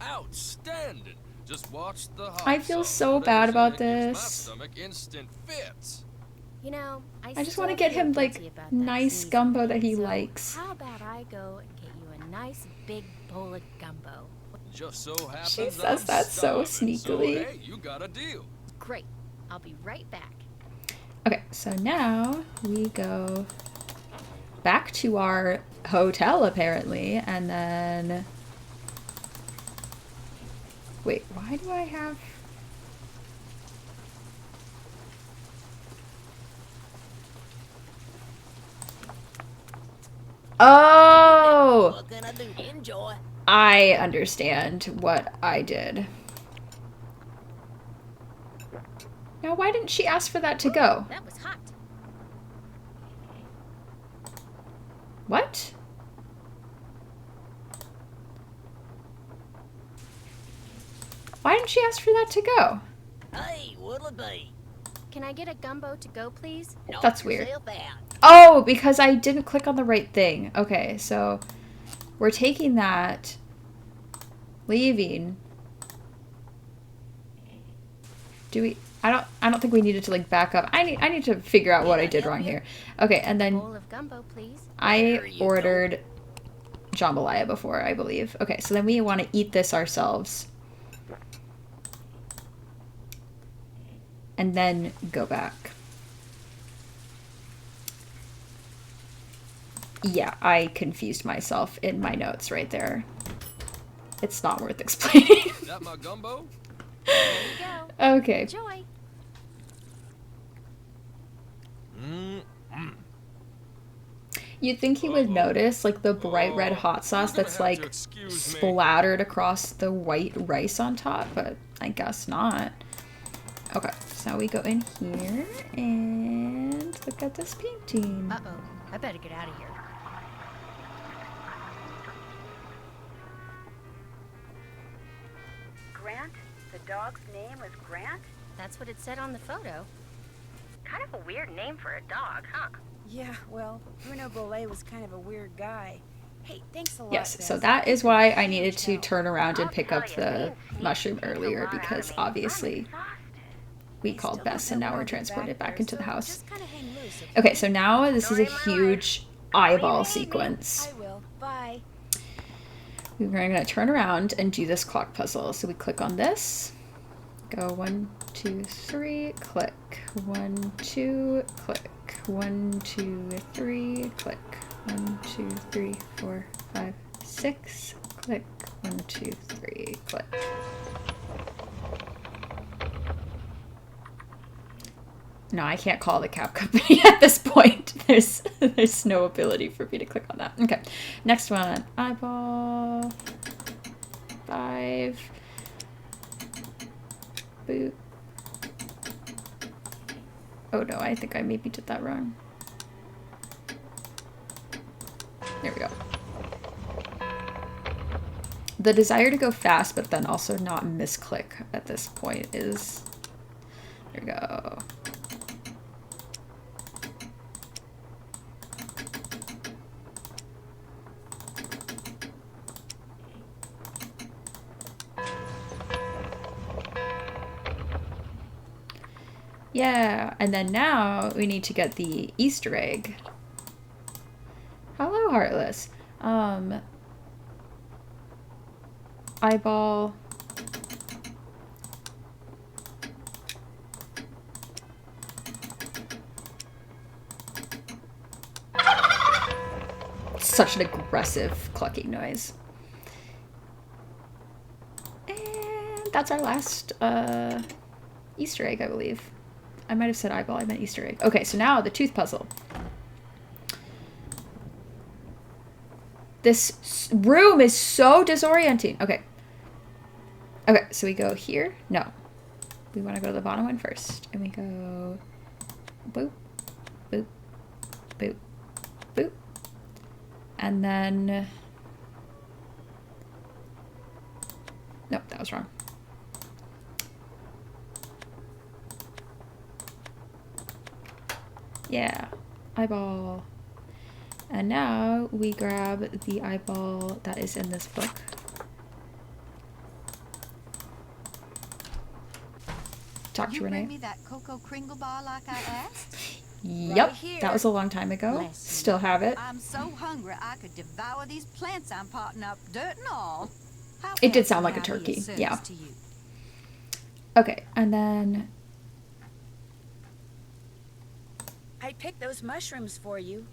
Outstanding. Just watch the hot I feel sauce. so They bad say about it gives my this. stomach instant fits. You know, I just still want to get feel him guilty like about that nice sneezing gumbo that thing, he so likes. How about I go and get you a nice big bowl of gumbo? Just so happens She I'm says that so starving, so, sneakily. hey, you got a deal. Great. I'll be right back. Okay, so now we go back to our hotel apparently, and then wait, why do I have Oh! What can I do? Enjoy. I understand what I did. Now, why didn't she ask for that to go? That was hot. What? Why didn't she ask for that to go? Hey, what'll it be? Can I get a gumbo to go, please? That's weird. Yourself out. Oh, because I didn't click on the right thing. Okay, so we're taking that, leaving. Do we? I don't think we needed to like back up. I need to figure out what I did wrong here. Okay, and then Bowl of gumbo, please. I ordered jambalaya before, I believe. Okay, so then we want to eat this ourselves. And then go back. Yeah, I confused myself in my notes right there. It's not worth explaining. That my gumbo? There you go. Okay. Enjoy. You'd think he would notice, like, the bright red hot sauce You're gonna that's, have to like, excuse me. splattered across the white rice on top, but I guess not. Okay, so now we go in here and look at this painting. Uh-oh. I better get out of here. Grant? The dog's name was Grant? That's what it said on the photo. Kind of a weird name for a dog, huh? Yeah, well, Bruno Bollet was kind of a weird guy. Hey, thanks a lot, Yes, so Bess. that is why I needed to turn around and I'll pick tell up you, the these mushroom sneaks earlier take a lot out because of me. I'm obviously exhausted. we I called still Bess don't and know now when we're I'll be transported back there, into the so house. just kinda hang loose, Okay, so now this is a Sorry, my huge eyeball Leave me. sequence. I will. Bye. We're going to turn around and do this clock puzzle. So we click on this, go 1, 2, 3, click, 1, 2, click, 1, 2, 3, click, 1, 2, 3, 4, 5, 6, click, 1, 2, 3, click. No, I can't call the cab company at this point. There's no ability for me to click on that. Okay, next one. Eyeball. 5. Boop. Oh no, I think I maybe did that wrong. There we go. The desire to go fast, but then also not misclick at this point is... There we go. Yeah, and then now we need to get the Easter egg. Hello, Heartless. Eyeball. Such an aggressive clucking noise. And that's our last Easter egg, I believe. I might have said eyeball, I meant Easter egg. Okay, so now the tooth puzzle. This room is so disorienting. Okay. Okay, so we go here. No. We want to go to the bottom one first. And we go boop, boop, boop, boop. And then... Nope, that was wrong. Yeah, eyeball. And now we grab the eyeball that is in this book. Talk to Renee. Bring me that Cocoa Kringle bar like I asked? Yep, Right that was a long time ago. Bless you. Still have it. I'm so hungry I could devour these plants I'm potting up, dirt and all. How It did else sound would like a I be of turkey, service yeah. to you? Okay, and then... I picked those mushrooms for you.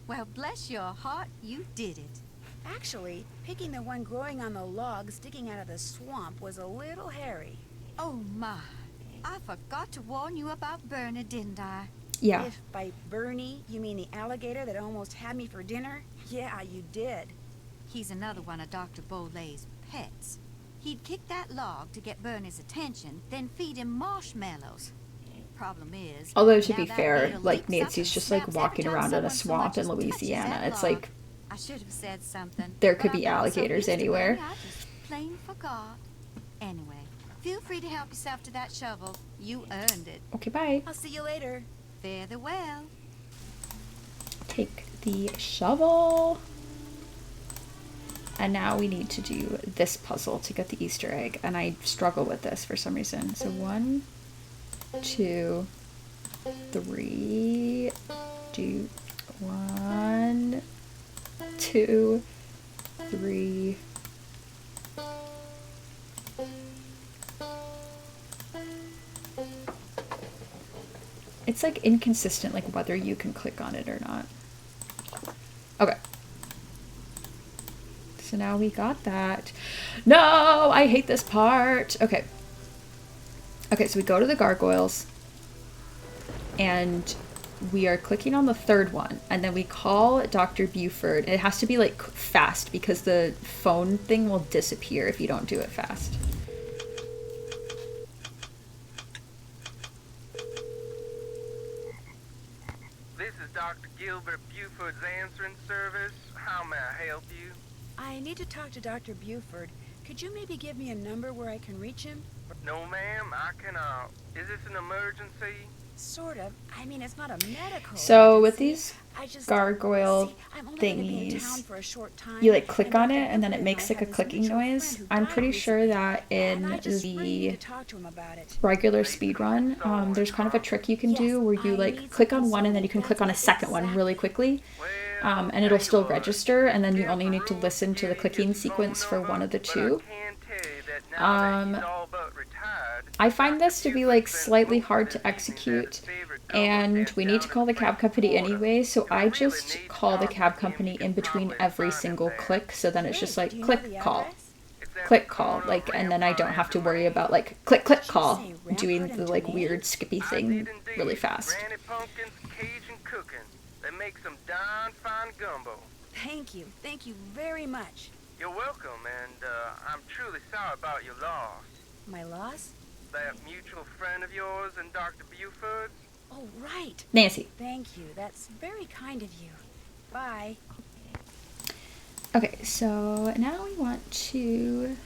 Well, bless your heart, you did it. Actually, picking the one growing on the log sticking out of the swamp was a little hairy. Oh my, I forgot to warn you about Bernie, didn't I? Yeah. If by Bernie you mean the alligator that almost had me for dinner, yeah, you did. He's another one of Dr. Beaulay's pets. He'd kick that log to get Bernie's attention, then feed him marshmallows. Problem is, Although, to now be that fair, beetle like, leaps up Nancy's and just, like, snaps walking every time around in a someone so swamp much in as touches Louisiana. that It's log. like, I should have said something. there could but be I got so alligators used to anywhere. Bernie, I just plain forgot. Anyway, feel free to help yourself to that shovel. You earned it. okay, bye. I'll see you later. Fare thee well. Take the shovel. And now we need to do this puzzle to get the Easter egg. And I struggle with this for some reason. So 1, 2, 3, do 1, 2, 3. It's like inconsistent, like whether you can click on it or not. Okay. So now we got that. No, I hate this part. Okay. Okay, so we go to the gargoyles and we are clicking on the third one and then we call Dr. Buford. It has to be like fast because the phone thing will disappear if you don't do it fast. This is Dr. Gilbert Buford's answering service. How may I help you? I need to talk to Dr. Buford. Could you maybe give me a number where I can reach him? No, ma'am, I cannot. Is this an emergency? Sort of. I mean, it's not a medical So with emergency. these I just, gargoyle see, I'm only gonna be in thingies, town for a short time, you like click on Dr. it and then it Buford makes I like a have this clicking mutual noise. friend who I'm died pretty sure recently, that and in I just really need the to talk to him about it. regular speedrun, there's kind of a trick you can do where you like click on one and then you can click on a second one really quickly. And it'll still register, and then you only need to listen to the clicking sequence for one of the two. I find this to be like slightly hard to execute, and we need to call the cab company anyway, so I just call the cab company in between every single click, so then it's just like click, call. click call, like, and then I don't have to worry about like click call doing the like weird skippy thing really fast. Granny Pumpkin's Cajun cooking. They make some darn fine gumbo. Thank you very much. You're welcome, and I'm truly sorry about your loss. My loss? That mutual friend of yours and Dr. Buford's? Oh, right. Nancy. Thank you. That's very kind of you. Bye. Okay, so now we want to...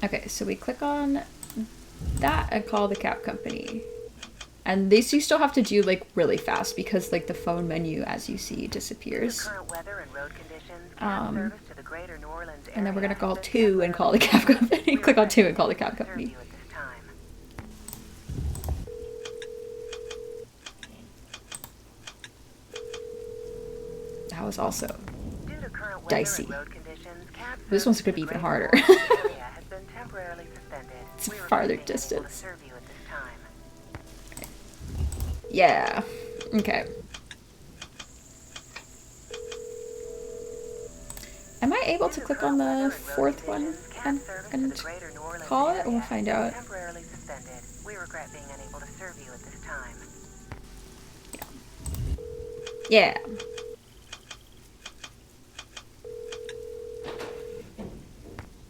Okay, so we click on that and call the cab company. And these you still have to do like really fast because like the phone menu, as you see, disappears. Current weather and road conditions, cab service to the greater New Orleans area. And then we're gonna call 2 and call the cab company. Click on 2 and call the cab company. That was also dicey. This one's gonna be even harder. It's a farther distance. Yeah. Okay. Am I able to click on the 4th one and call it? We'll find out. We regret being unable to serve you at this time. Yeah.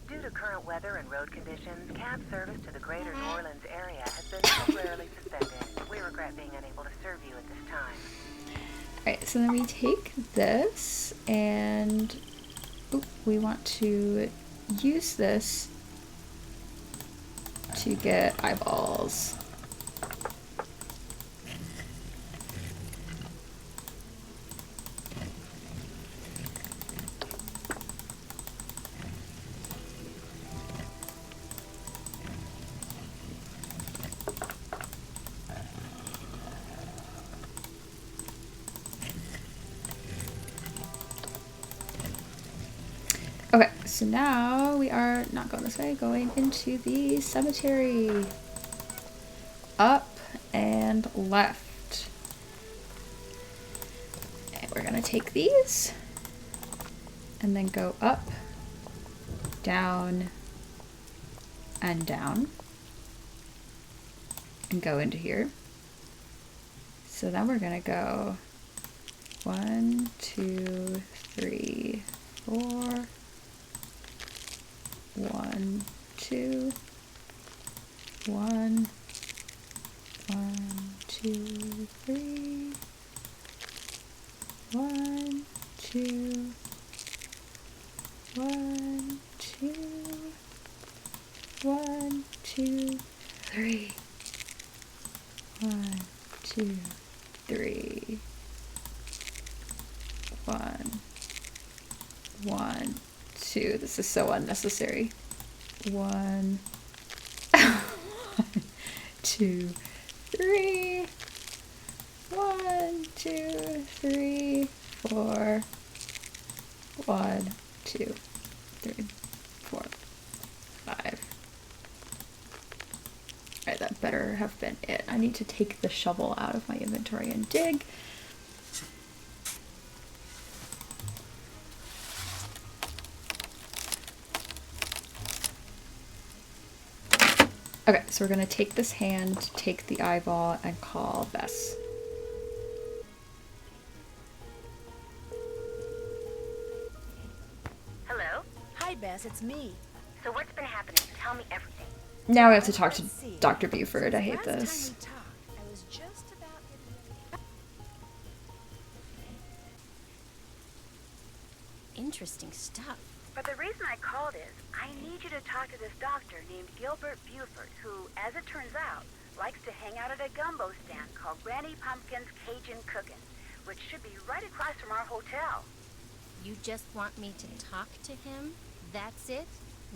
Due to current weather and road conditions, cab service to the greater New Orleans area has been temporarily suspended. We regret being unable to serve you at this time. Alright, so then we take this and we want to use this to get eyeballs. Okay, so now we are not going this way, going into the cemetery. Up and left. And we're gonna take these and then go up, down, and down. And go into here. So then we're gonna go 1, 2, 3, 4. 1, 2, 1, 2, 3, 1, 2, 1, 2, 1, 2, 3, 1, 2, 3, 1, 1, 2. This is so unnecessary. 1, 2, 3. 1, 2, 3, 4. 1, 2, 3, 4, 5. Alright, that better have been it. I need to take the shovel out of my inventory and dig. Okay, so we're gonna take this hand, take the eyeball, and call Bess. Hello? Hi, Bess, it's me. So what's been happening? Tell me everything. Now we have to talk to Dr. Buford. I hate this. I was just about Interesting stuff. But the reason I called is, I need you to talk to this doctor named Gilbert Buford, who, as it turns out, likes to hang out at a gumbo stand called Granny Pumpkin's Cajun Cookin', which should be right across from our hotel. You just want me to talk to him? That's it?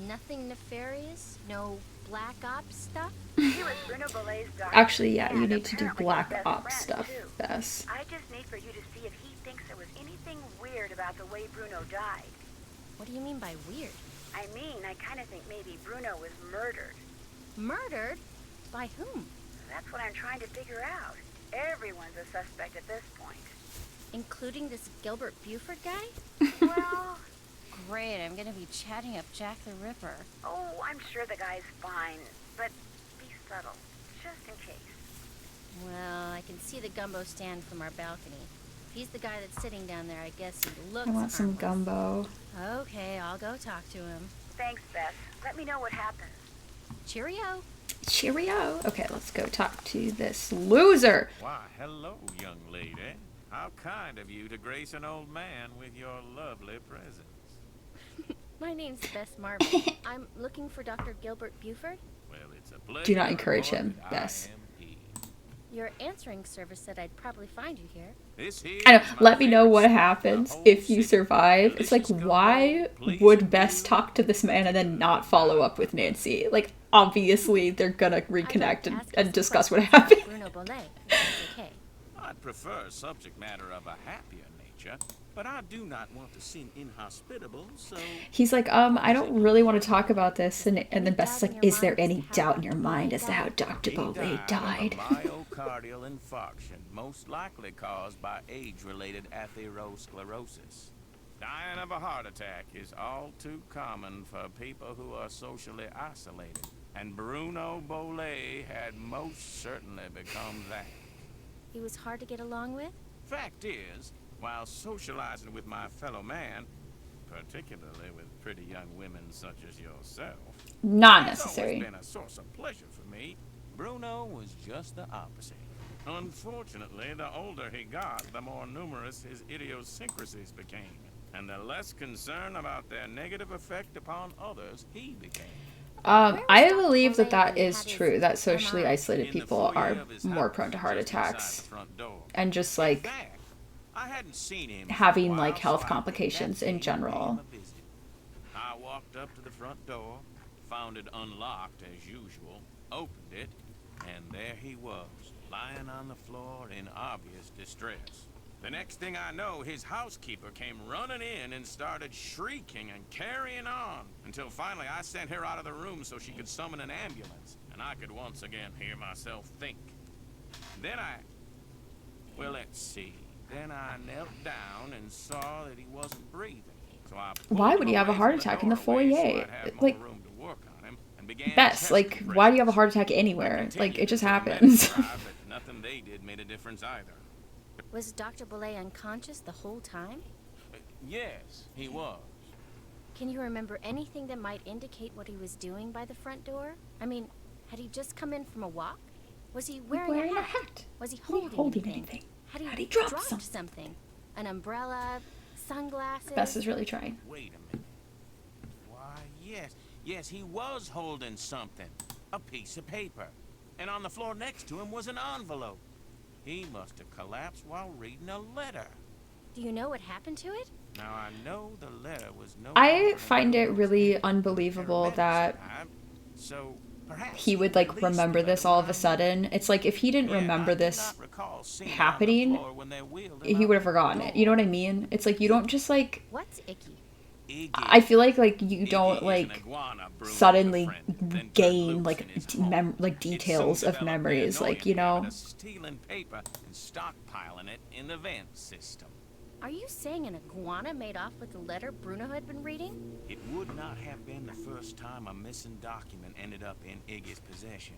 Nothing nefarious? No black ops stuff? He was Bruno Bellay's doctor. Actually, yeah, you and need to do apparently black his best ops friend, stuff, too. Bess. I just need for you to see if he thinks there was anything weird about the way Bruno died. What do you mean by weird? I mean, I kind of think maybe Bruno was murdered. Murdered? By whom? That's what I'm trying to figure out. Everyone's a suspect at this point. Including this Gilbert Buford guy? Well, Great, I'm gonna be chatting up Jack the Ripper. oh, I'm sure the guy's fine, but be subtle, just in case. Well, I can see the gumbo stand from our balcony. If he's the guy that's sitting down there, I guess he looks I want some harmless. gumbo. Okay, I'll go talk to him. Thanks, Beth. Let me know what happens. Cheerio. Cheerio. Okay, let's go talk to this loser. Why, hello, young lady. How kind of you to grace an old man with your lovely presence. My name's Bess Marble. I'm looking for Dr. Gilbert Buford. Well, it's a pleasure. Do not encourage to him, report that Bess. I am he. Your answering service said I'd probably find you here. This here I know. is my Let me know favorite what spot in the happens whole if you city. survive. It's like, Delicious gumbo, why please would Bess do. talk to this man and then not follow up with Nancy? Like, obviously they're gonna reconnect and discuss what happened. Bruno Bollet, if that's okay. I'd prefer subject matter of a happier nature, but I do not want to seem inhospitable, so... He's like, I don't really want to talk about this. And then Bess is like, is there any doubt in your mind as to how Dr. He Bollet died? of a myocardial infarction, most likely caused by age-related atherosclerosis. Dying of a heart attack is all too common for people who are socially isolated, and Bruno Bollet had most certainly become that. He was hard to get along with? Fact is, while socializing with my fellow man, particularly with pretty young women such as yourself, Not it's necessary. always been a source of pleasure for me. Bruno was just the opposite. Unfortunately, the older he got, the more numerous his idiosyncrasies became, and the less concern about their negative effect upon others he became. I believe that is true, that socially isolated people are more prone to heart attacks and just like I hadn't seen him having for a like while, health so I complications figured in that day would general. be a visit. I walked up to the front door, found it unlocked as usual, opened it, and there he was, lying on the floor in obvious distress. The next thing I know, his housekeeper came running in and started shrieking and carrying on, until finally I sent her out of the room so she could summon an ambulance, and I could once again hear myself think. Then well, let's see. Then I knelt down and saw that he wasn't breathing. So I Why would he have a heart attack in the foyer? Like, Bess, like, why do you have a heart attack anywhere? Like, it just happens. Nothing they did made a difference either. Was Dr. Bollet unconscious the whole time? Yes, he was. Can you remember anything that might indicate what he was doing by the front door? I mean, had he just come in from a walk? Was he wearing a hat? Was he holding anything? Had he dropped something? An umbrella? Sunglasses? Bess is really trying. Wait a minute. Why, yes, he was holding something. A piece of paper. And on the floor next to him was an envelope. He must have collapsed while reading a letter. Do you know what happened to it? Now I know the letter was no. I find it really unbelievable that so perhaps he would like remember this all of a sudden. It's like if he didn't remember this happening, he would have forgotten it. You know what I mean? It's like you don't just like. What's icky? I feel like you don't like suddenly gain like details of memories, like, you know. Stealing paper and stockpiling it in the vent system. Are you saying an iguana made off with the letter Bruno had been reading? It would not have been the first time a missing document ended up in Iggy's possession.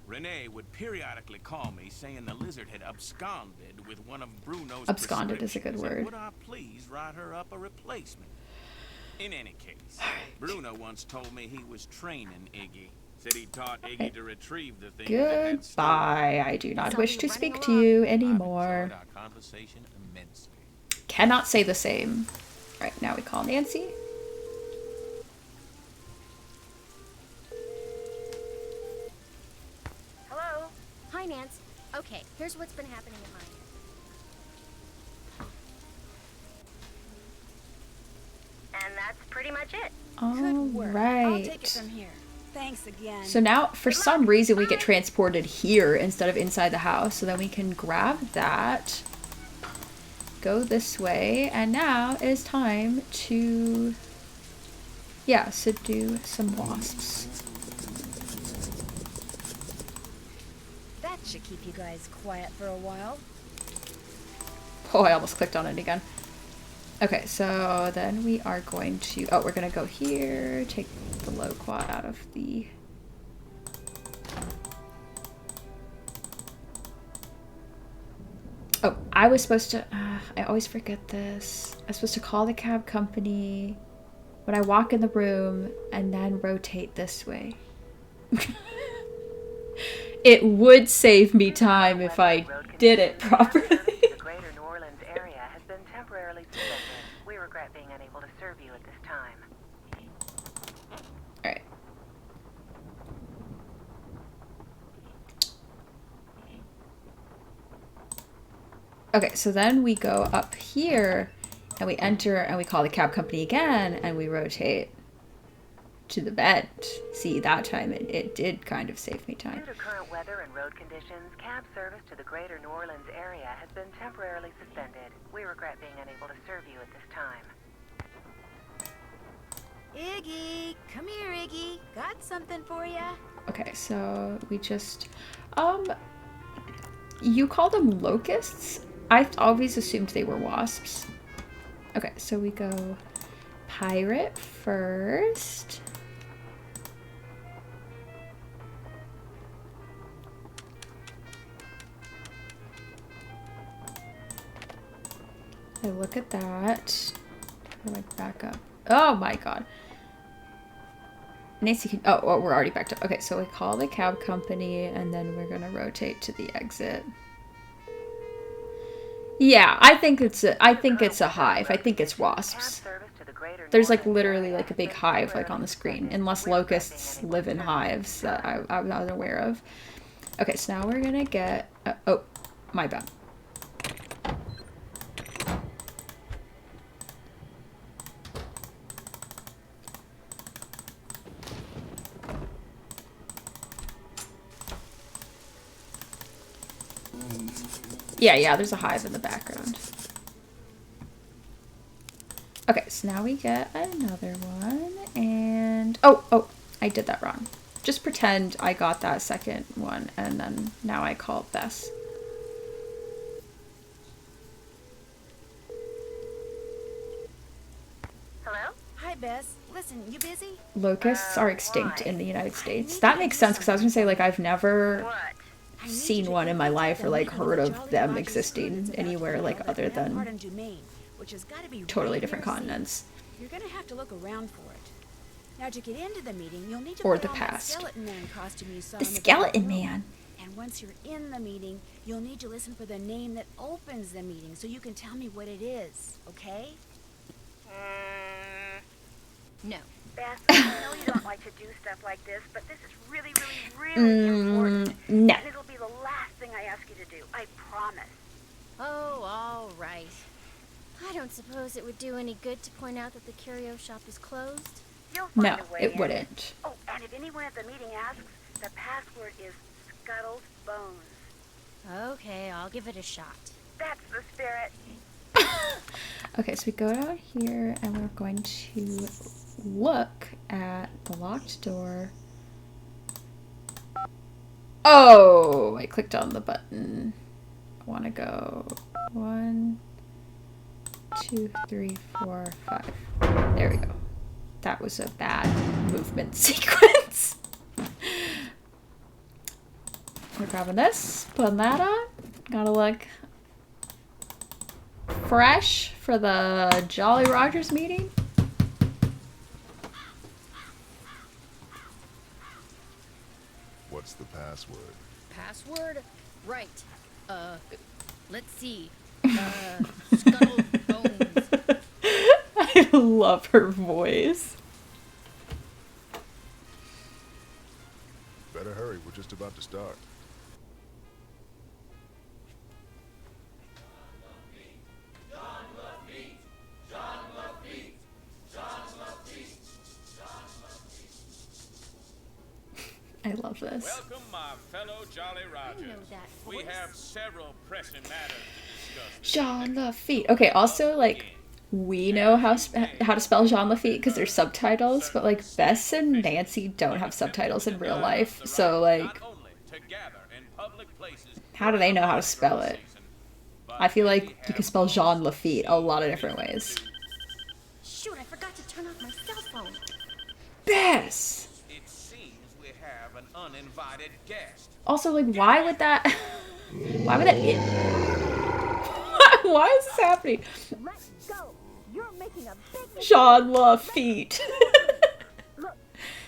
Renee would periodically call me saying the lizard had absconded with one of Bruno's Absconded is a good word. Would I please write her up a replacement? In any case, Bruno once told me he was training Iggy. Said he taught Iggy to retrieve the things that had stolen. Goodbye. I do not wish to speak to you anymore. Our conversation immensely. Cannot say the same. Alright, now we call Nancy. Hello? Hi, Nance. Okay, here's what's been happening in my head. And that's pretty much it. Alright. Take it from here. Thanks again. So now, for some reason, we get transported here instead of inside the house. So then we can grab that, go this way, and now it is time to, yeah, subdue some wasps. That should keep you guys quiet for a while. Oh, I almost clicked on it again. Okay, so then we are going to... Oh, we're going to go here, take the low quad out of the... Oh, I was supposed to... I always forget this. I was supposed to call the cab company when I walk in the room and then rotate this way. It would save me time if I did it properly. The greater New Orleans area has been temporarily suspended. We regret being unable to serve you at this time. Alright. Okay, so then we go up here and we enter and we call the cab company again and we rotate to the bend. See, that time it did kind of save me time. Due to current weather and road conditions, cab service to the greater New Orleans area has been temporarily suspended. We regret being unable to serve you at this time. Iggy, come here, Iggy. Got something for you. Okay, so we just you call them locusts? I always assumed they were wasps. Okay, so we go pirate first. I look at that. How do I back up? Oh my god. Nancy can... Oh, we're already backed up. Okay, so we call the cab company and then we're gonna rotate to the exit. Yeah, I think it's a hive. I think it's wasps. There's like literally like a big hive like on the screen, unless locusts live in hives that I'm not aware of. Okay, so now we're gonna get... oh, my bad. Yeah, there's a hive in the background. Okay, so now we get another one, and... Oh, I did that wrong. Just pretend I got that second one, and then now I call Bess. Hello? Hi, Bess. Listen, you busy? Locusts are extinct in the United States. That makes sense, because I was gonna say, like, I've never... seen one in my life or like heard of them existing anywhere like other than totally different continents. You're gonna have to look around for it. Now to get into the meeting, you'll need to or put the on past. that skeleton man costume you saw The in the skeleton back room. man. And once you're in the meeting, you'll need to listen for the name that opens the meeting so you can tell me what it is, okay? No. Beth, I know you don't like to do stuff like this, but this is really important. No. And it'll be the last thing I ask you to do. I promise. Oh, all right. I don't suppose it would do any good to point out that the curio shop is closed. You'll find No, a way it in. wouldn't. Oh, and if anyone at the meeting asks, the password is Scuttle's Bones. Okay, I'll give it a shot. That's the spirit. Okay, so we go down here and we're going to look at the locked door. Oh, I clicked on the button. I want to go 1, 2, 3, 4, 5. There we go. That was a bad movement sequence. We're grabbing this, putting that on. Gotta look fresh for the Jolly Rogers meeting. What's the password? Password? Right. Let's see. Scuttle Bones. I love her voice. Better hurry, we're just about to start. I love this. Welcome, my fellow Jolly Rogers. We have several pressing matters to discuss. Jean Lafitte. Okay, also, like, we know how to spell Jean Lafitte because there's subtitles, but, like, Bess and Nancy don't have subtitles in real life, so, like, how do they know how to spell it? I feel like you could spell Jean Lafitte a lot of different ways. Shoot, I forgot to turn off my cell phone. Bess! It seems we have an uninvited guest. Also, like, why would that... why would that... why is this happening? Let's go. You're making a big Jean Lafitte. Look,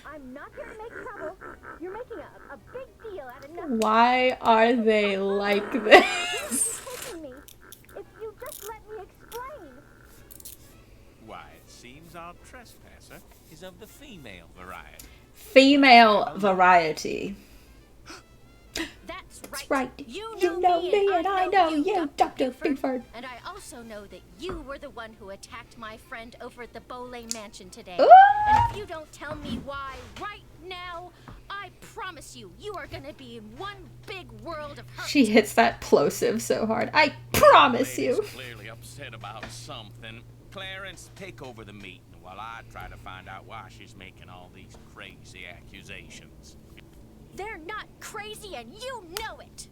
I'm not gonna make trouble. You're making a big deal out of nothing. Why are they like this? Taking me. If you just let me explain. Why, it seems our trespasser is of the female variety. Female variety. That's right. You know me and I know you, Dr. Buford. And I also know that you were the one who attacked my friend over at the Bolay Mansion today. Ooh. And if you don't tell me why right now, I promise you, you are gonna be in one big world of hurt. She hits that plosive so hard. I promise you. Clearly upset about something. Clarence, take over the meeting while I try to find out why she's making all these crazy accusations. They're not crazy and you know it.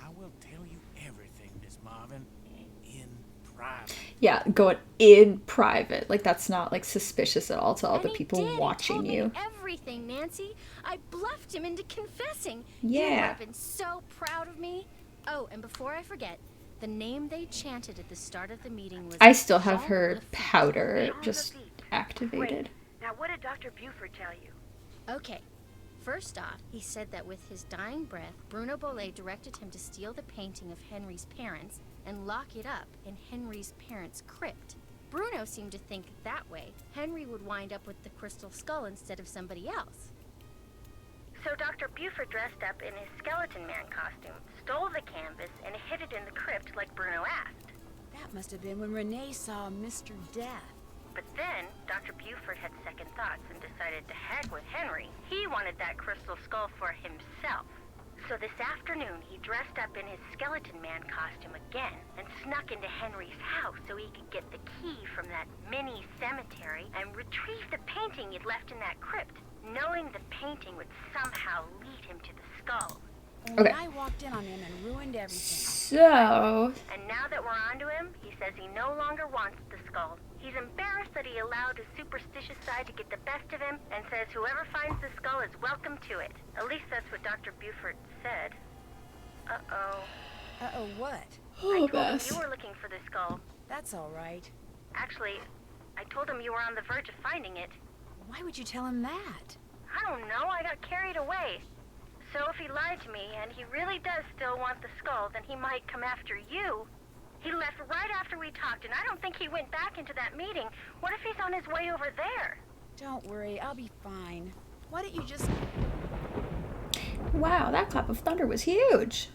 I will tell you everything, Miss Marvin, in private. Yeah, going in private. Like, that's not, like, suspicious at all to all the people watching He you. told me everything, Nancy. I bluffed him into confessing. Yeah. You would have been so proud of me. Oh, and before I forget, the name they chanted at the start of the meeting was... I still have her powder just activated. Now, what did Dr. Buford tell you? Okay. First off, he said that with his dying breath, Bruno Bolay directed him to steal the painting of Henry's parents and lock it up in Henry's parents' crypt. Bruno seemed to think that way, Henry would wind up with the crystal skull instead of somebody else. So Dr. Buford dressed up in his skeleton man costume, stole the canvas, and hid it in the crypt like Bruno asked. That must have been when Renee saw Mr. Death. But then, Dr. Buford had second thoughts and decided to heck with Henry. He wanted that crystal skull for himself. So this afternoon, he dressed up in his skeleton man costume again and snuck into Henry's house so he could get the key from that mini cemetery and retrieve the painting he'd left in that crypt, knowing the painting would somehow lead him to the skull. And I walked in on him and ruined everything. So... And now that we're onto him, he says he no longer wants the skull. He's embarrassed that he allowed his superstitious side to get the best of him and says whoever finds the skull is welcome to it. At least that's what Dr. Buford said. Uh-oh. Uh-oh what? Oh, I told him you were looking for the skull. That's all right. Actually, I told him you were on the verge of finding it. Why would you tell him that? I don't know, I got carried away. So if he lied to me, and he really does still want the skull, then he might come after you. He left right after we talked, and I don't think he went back into that meeting. What if he's on his way over there? Don't worry, I'll be fine. Why don't you just... Wow, that clap of thunder was huge.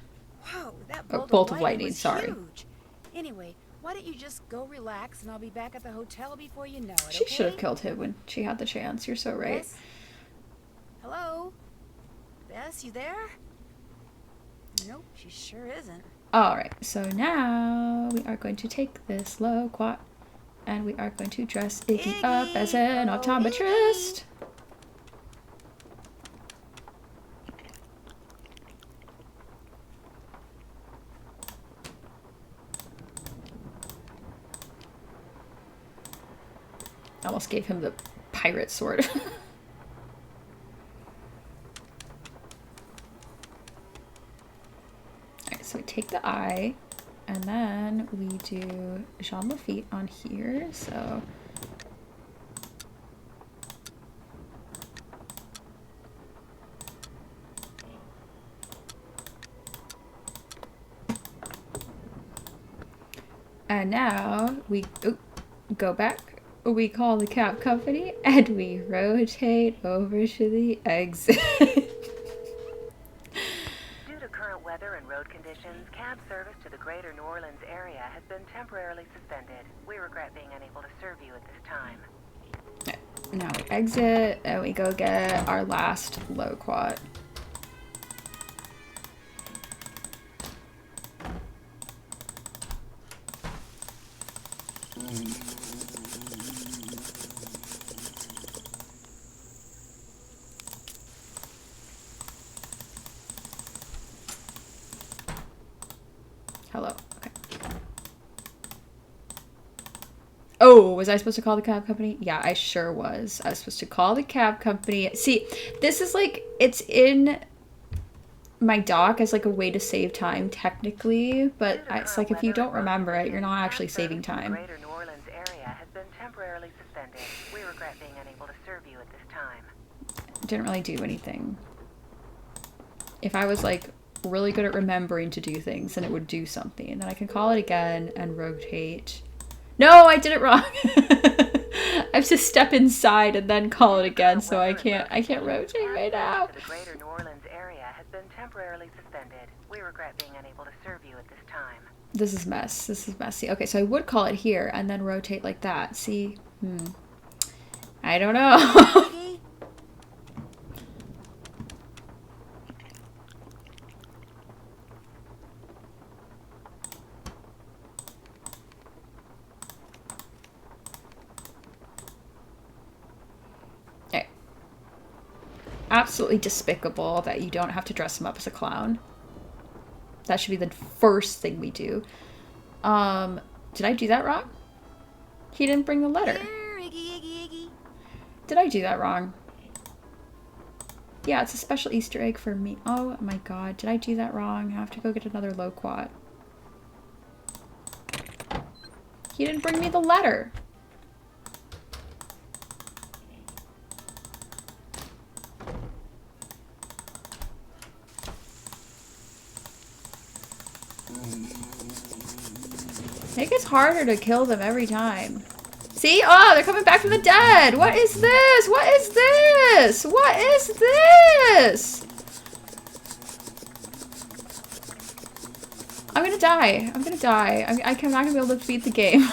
Whoa, that bolt of lightning, was sorry. Huge. Anyway, why don't you just go relax, and I'll be back at the hotel before you know it, She okay? should have killed him when she had the chance. You're so right. Bess? Hello? Bess, you there? Nope, she sure isn't. Alright, so now we are going to take this loquat and we are going to dress Iggy up as an optometrist. I almost gave him the pirate sword. Alright, so we take the eye, and then we do Jean Lafitte on here, so... And now we go back, we call the cab company, and we rotate over to the exit. Due to current weather and road conditions, cab service to the greater New Orleans area has been temporarily suspended. We regret being unable to serve you at this time. Now we exit, and we go get our last loquat. Oh, was I supposed to call the cab company? Yeah, I sure was. I was supposed to call the cab company. See, this is like, it's in my doc as like a way to save time technically, but it's like if you don't remember it, you're not actually saving time. The Greater New Orleans area has been temporarily suspended. We regret being unable to serve you at this time. Didn't really do anything. If I was like really good at remembering to do things, then it would do something. And then I can call it again and rotate. No, I did it wrong. I have to step inside and then call it again, so I can't rotate right now. The Greater New Orleans area has been temporarily suspended. We regret being unable to serve you at this time. This is mess. This is messy. Okay, so I would call it here and then rotate like that. See? I don't know. Absolutely despicable that you don't have to dress him up as a clown. That should be the first thing we do. Did I do that wrong? He didn't bring the letter. Did I do that wrong? Yeah, it's a special Easter egg for me. Oh my god, did I do that wrong? I have to go get another loquat. He didn't bring me the letter. It gets harder to kill them every time. See? Oh, they're coming back from the dead! What is this? What is this? What is this? I'm gonna die. I'm gonna die. I'm not gonna be able to beat the game.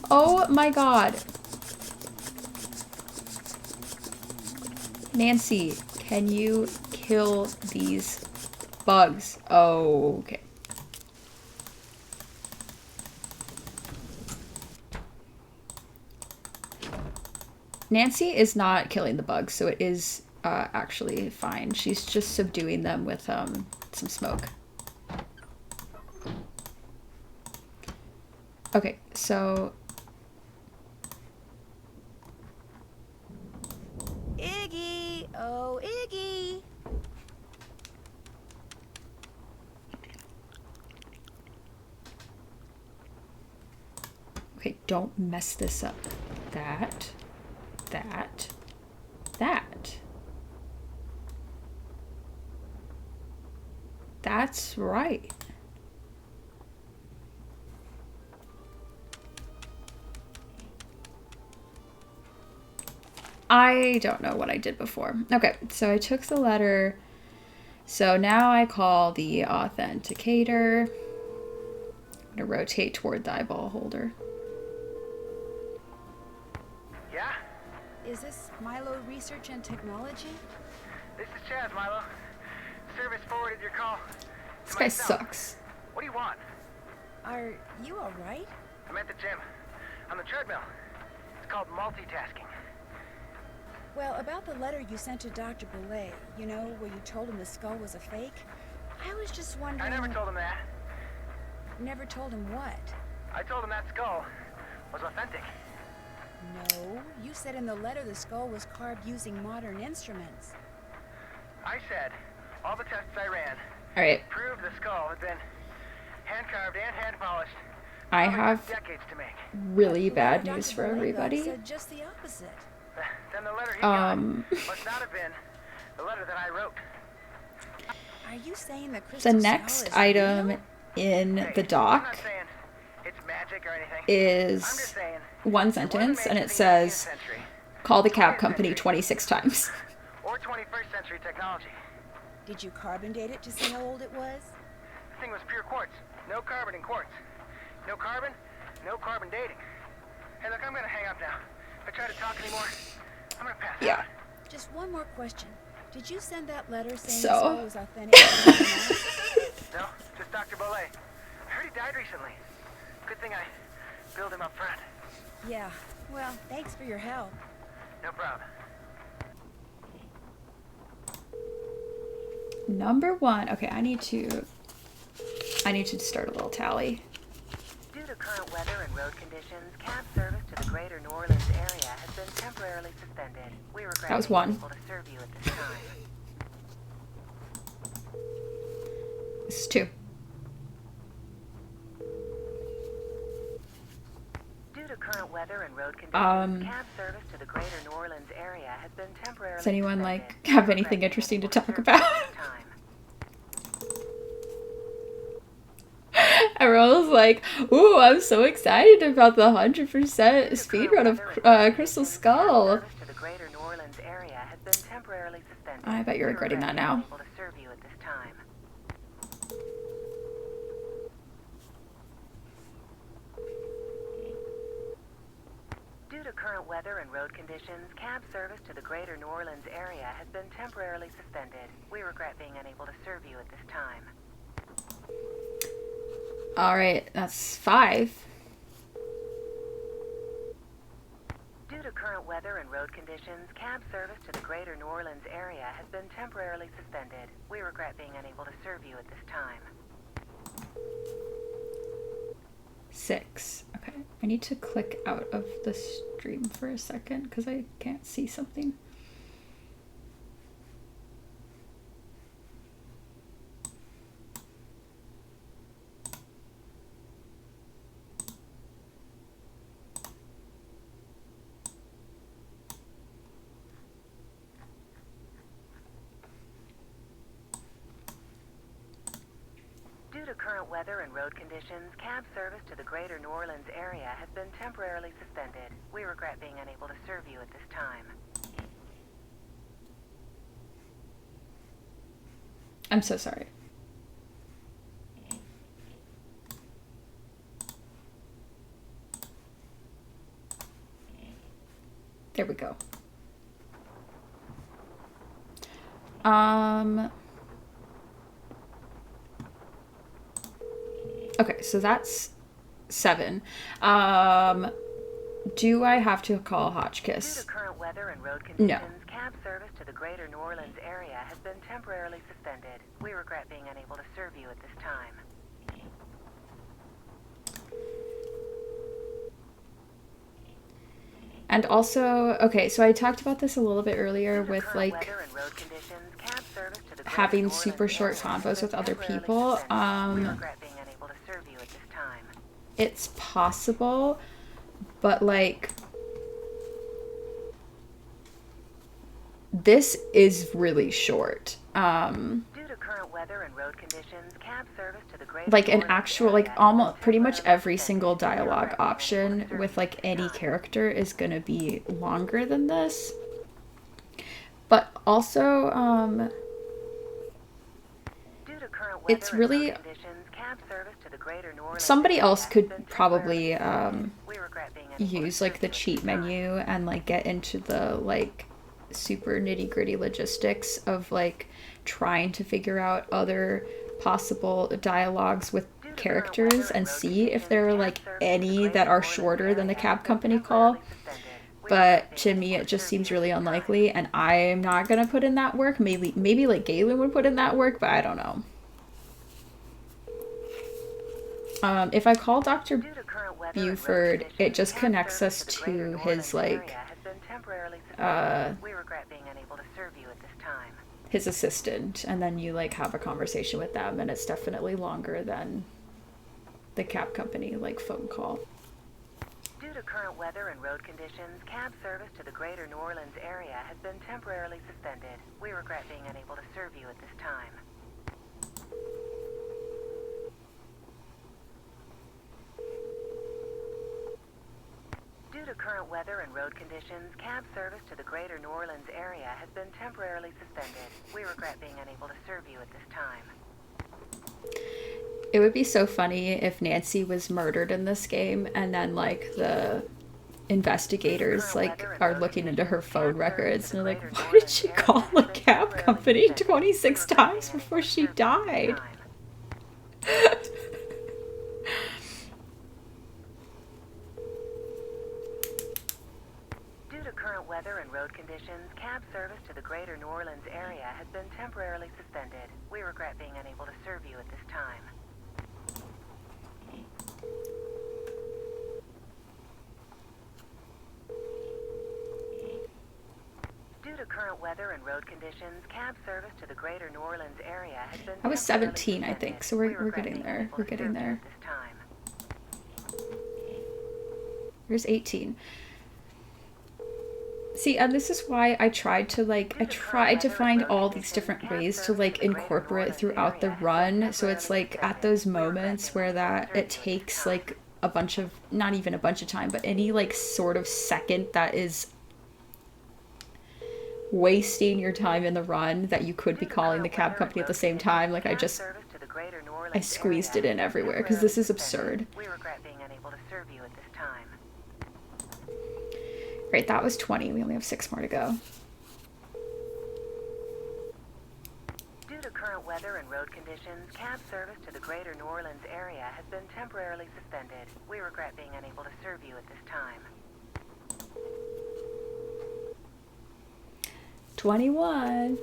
Oh my god. Nancy, can you kill these bugs? Oh, okay. Nancy is not killing the bugs, so it is actually fine. She's just subduing them with some smoke. Okay, so... Iggy! Oh, Iggy! Okay, don't mess this up. That. That's right. I don't know what I did before. Okay, so I took the letter. So now I call the authenticator. I'm gonna rotate toward the eyeball holder. Yeah? Is this Milo Research and Technology? This is Chaz, Milo. Service forwarded your call. This guy sucks. What do you want? Are you alright? I'm at the gym. On the treadmill. It's called multitasking. Well, about the letter you sent to Dr. Boulay, you know, where you told him the skull was a fake, I was just wondering... I never told him that. Never told him what? I told him that skull was authentic. No, you said in the letter the skull was carved using modern instruments. I said all the tests I ran proved the skull had been hand-carved and hand-polished. I have decades to make. really bad news for everybody. Said just the opposite. Then the letter he got must not have been the letter that I wrote. Are you saying the crystal The next item in the doc is one sentence, and it says, call the cab company 26 times. Or 21st century technology. Did you carbon date it to see how old it was? The thing was pure quartz. No carbon in quartz. No carbon dating. Hey, look, I'm gonna hang up now. If I try to talk anymore, I'm gonna pass out. Just one more question. Did you send that letter saying So? the skull was authentic? No, just Dr. Boulay. I heard he died recently. Good thing I billed him up front. Yeah, well, thanks for your help. No problem. Number one. Okay, I need to start a little tally. current weather and road conditions, cab service to the greater New Orleans area has been temporarily suspended. We regret That was being one. unable to serve you at this time. This is 2. Due to current weather and road conditions, cab service to the greater New Orleans area has been temporarily Does anyone suspended. like have anything interesting to talk about? Everyone was like, "Ooh, I'm so excited about the 100% speedrun of Crystal Skull." I bet you're regretting that now. Due to current weather and road conditions, cab service to the greater New Orleans area has been temporarily suspended. We regret being unable to serve you at this time. Alright, that's 5. Due to current weather and road conditions, cab service to the greater New Orleans area has been temporarily suspended. We regret being unable to serve you at this time. 6. Okay, I need to click out of the stream for a second because I can't see something. Due to current weather and road conditions, cab service to the greater New Orleans area has been temporarily suspended. We regret being unable to serve you at this time. I'm so sorry. There we go. Okay, so that's 7. Do I have to call Hotchkiss? Due to current weather and road conditions, No. cab service to the greater New Orleans area has been temporarily suspended. We regret being unable to serve you at this time. And also, okay, so I talked about this a little bit earlier with like having super short combos with other people. It's possible, but like this is really short. Due to current weather and road conditions, cab service to the greater Like an actual, like almost pretty much every single dialogue option with like any character is gonna be longer than this. But also, it's really, somebody else could probably use like the cheat menu and like get into the like super nitty-gritty logistics of like trying to figure out other possible dialogues with characters and see if there are like any that are shorter than the cab company call. But to me it just seems really unlikely, and I'm not gonna put in that work. Maybe like Galen would put in that work, but I don't know. If I call Dr. Buford, it just connects us to his like his assistant, and then you like have a conversation with them, and it's definitely longer than the cab company like phone call. Due to current weather and road conditions, cab service to the greater New Orleans area has been temporarily suspended. We regret being unable to serve you at this time. Due to current weather and road conditions, cab service to the greater New Orleans area has been temporarily suspended. We regret being unable to serve you at this time. It would be so funny if Nancy was murdered in this game and then like the investigators like are looking into her phone records and they're like, why did she call a cab company 26 times before she died? Weather and road conditions, cab service to the greater New Orleans area has been temporarily suspended. We regret being unable to serve you at this time. current weather and road conditions, cab service to the greater New Orleans area has been I was temporarily 17, I think, so we're getting there. We're getting there. this time. Here's 18. See, and this is why I tried to find all these different ways to like incorporate throughout the run, so it's like at those moments where that it takes like a bunch of, not even a bunch of time, but any like sort of second that is wasting your time in the run that you could be calling the cab company at the same time. Like I squeezed it in everywhere because this is absurd. We regret being unable to serve you at this time. Great, that was 20. We only have 6 more to go. Due to current weather and road conditions, cab service to the greater New Orleans area has been temporarily suspended. We regret being unable to serve you at this time. 21.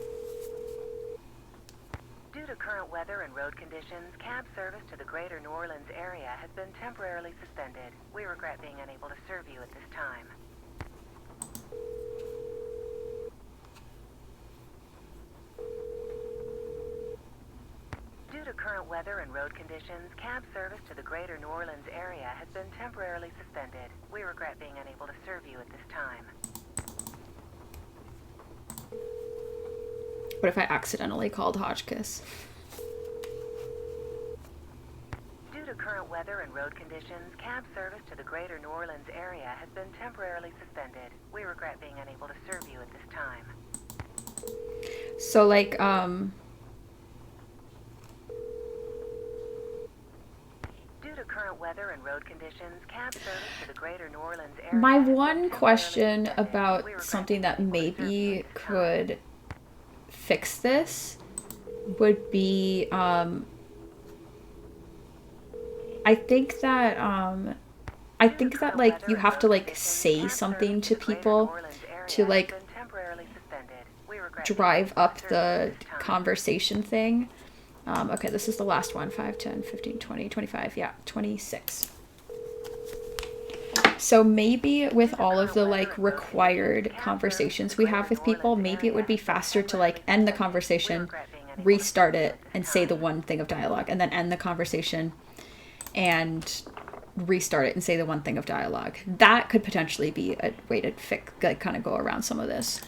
Due to current weather and road conditions, cab service to the greater New Orleans area has been temporarily suspended. We regret being unable to serve you at this time. Due to current weather and road conditions, cab service to the greater New Orleans area has been temporarily suspended. We regret being unable to serve you at this time. What if I accidentally called Hotchkiss? Due to current weather and road conditions, cab service to the greater New Orleans area has been temporarily suspended. We regret being unable to serve you at this time. So like Due to current weather and road conditions, cab service to the greater New Orleans area. my one question about something that maybe could fix this would be I think that like you have to like say something to people to like drive up the conversation thing. Okay, this is the last one. 5, 10, 15, 20, 25, yeah, 26. So maybe with all of the like required conversations we have with people, maybe it would be faster to like end the conversation, restart it, and say the one thing of dialogue, and then end the conversation and restart it and say the one thing of dialogue. That could potentially be a way to kind of go around some of this.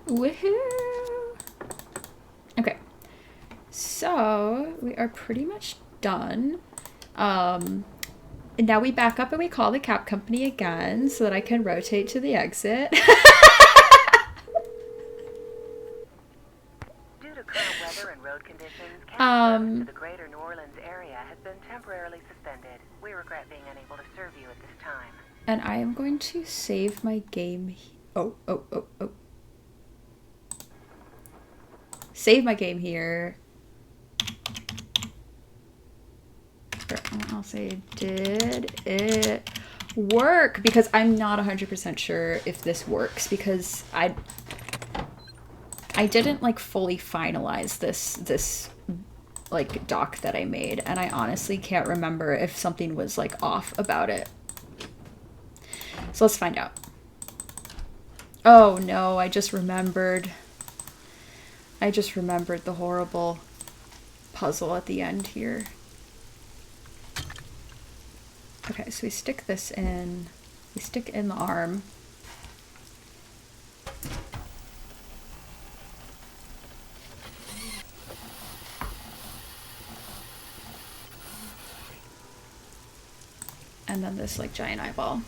Woohoo! Okay, so we are pretty much done. And now we back up and we call the cab company again so that I can rotate to the exit. Due to current weather and road conditions, cab service to the greater New Orleans area has been temporarily suspended. We regret being unable to serve you at this time. And I am going to save my game. Oh. Save my game here. I'll say, did it work? Because I'm not 100% sure if this works, because I didn't like fully finalize this like doc that I made, and I honestly can't remember if something was like off about it. So let's find out. Oh no, I just remembered the horrible puzzle at the end here. Okay, so we stick this in. We stick in the arm. And then this like giant eyeball.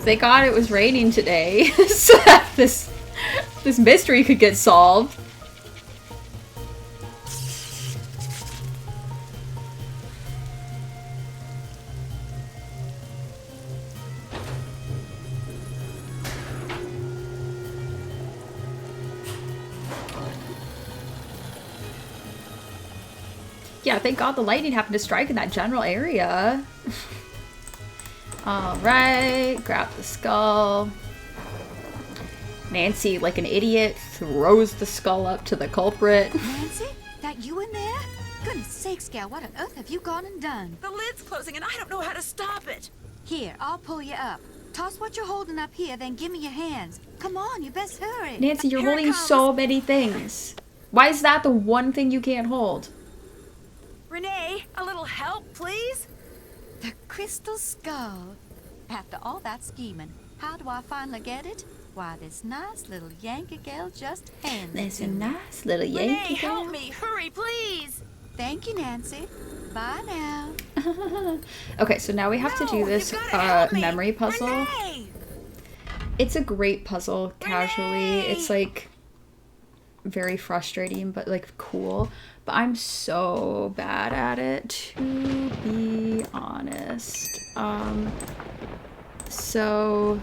Thank God it was raining today, so that this mystery could get solved. Yeah, thank God the lightning happened to strike in that general area. Alright, grab the skull. Nancy, like an idiot, throws the skull up to the culprit. Nancy? That you in there? Goodness sakes, gal, what on earth have you gone and done? The lid's closing and I don't know how to stop it. Here, I'll pull you up. Toss what you're holding up here, then give me your hands. Come on, you best hurry. Nancy, you're holding so many things. Why is that the one thing you can't hold? Renee, a little help, please? The crystal skull. After all that scheming, how do I finally get it? Why, this nice little Yankee gal just handed it to me. Nice little Yankee gal. Help me, hurry, please. Thank you, Nancy. Bye now. Okay, so now we have to do this memory puzzle. Renee! It's a great puzzle, casually. It's like very frustrating, but like cool. But I'm so bad at it, to be honest. So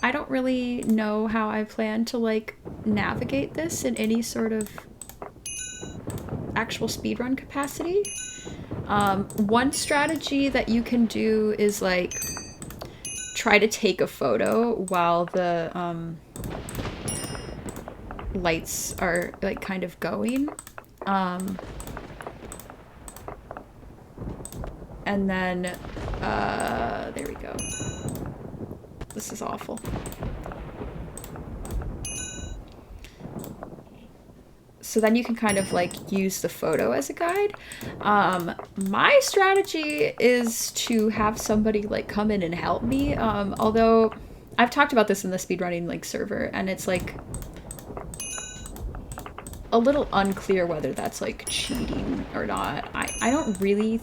I don't really know how I plan to like navigate this in any sort of actual speedrun capacity. One strategy that you can do is like try to take a photo while the lights are like kind of going, and then there we go. This is awful. So then you can kind of like use the photo as a guide. My strategy is to have somebody like come in and help me, although I've talked about this in the speedrunning like server, and it's like a little unclear whether that's like cheating or not. I don't really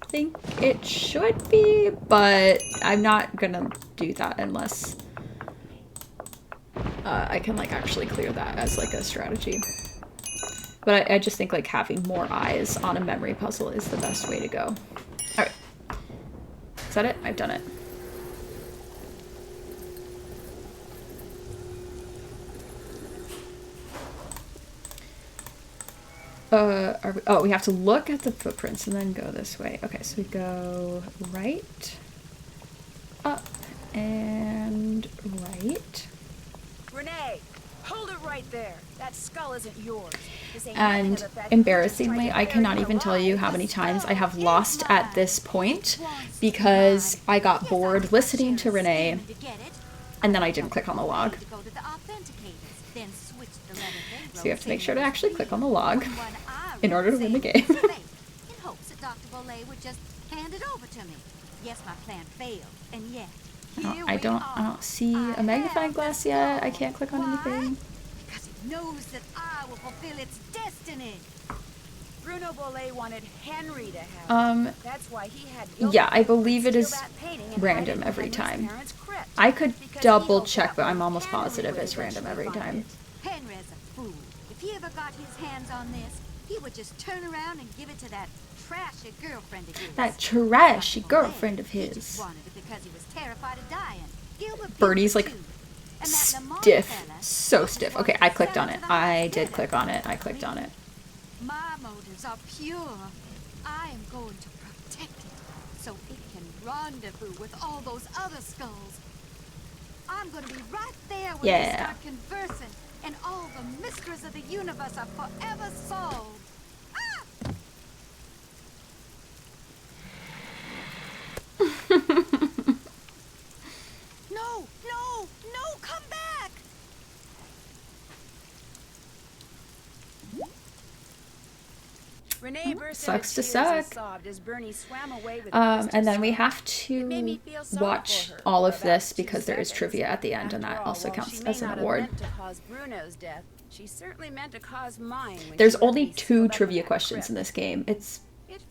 think it should be, but I'm not gonna do that unless I can like actually clear that as like a strategy. But I just think like having more eyes on a memory puzzle is the best way to go. Alright. Is that it? I've done it. We have to look at the footprints and then go this way. Okay, so we go right, up, and right. Renee, hold it right there. That skull isn't yours. And embarrassingly, I cannot even tell you how many times I have lost at this point because I got bored listening to Renee and then I didn't click on the log. So you have to make sure to actually click on the log in order to win the game. In hopes that Dr. Bolay would just hand it over to me. Yes, my plan failed, and yet I don't see a magnifying glass yet. I can't click on anything. Because it knows that I will fulfill its destiny. Bruno Bolay wanted Henry to have it. That's why he had yeah, I believe it is random every time. I could double check, but I'm almost positive it's random every time. Henry's a fool. If he ever got his hands on this, he would just turn around and give it to that trashy girlfriend of his. That trashy girlfriend of his. He just wanted it because he was terrified of dying. Gilbert Bernie's like stiff. So stiff. Okay, I clicked on it. I did click on it. I clicked on it. My motives are pure. I am going to protect it so it can rendezvous with all those other skulls. I'm going to be right there when we start conversing, and all the mysteries of the universe are forever solved. Ah! No, no, no, come back! Renee burst Sucks to into suck. tears and sobbed as Bernie swam away with And then we have to watch all of this because there is trivia at the end, and that also counts as an award. To cause Bruno's death, she certainly meant to cause mine. There's only 2 trivia questions in this game. It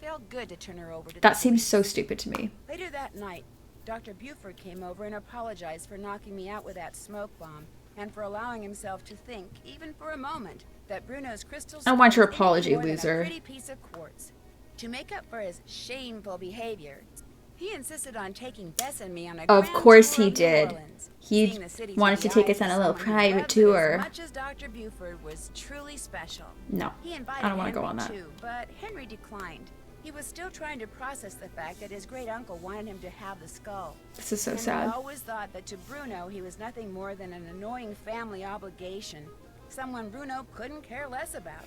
felt good to turn her over to that seems so stupid to me. Later that night, Dr. Buford came over and apologized for knocking me out with that smoke bomb, and for allowing himself to think, even for a moment, that Bruno's crystal I want your skull was apology, more than a loser. pretty piece of quartz. To make up for his shameful behavior, he insisted on taking Bess and me on a Of grand course tour he of New did. Orleans, He seeing the city wanted through to the take eyes us on of a little someone who private loved it tour. As much as Dr. Buford was truly special. No, He I invited don't want to go Henry on that. too, but Henry declined. He was still trying to process the fact that his great uncle wanted him to have the skull. This is so Henry sad. always thought that to Bruno he was nothing more than an annoying family obligation, someone Bruno couldn't care less about.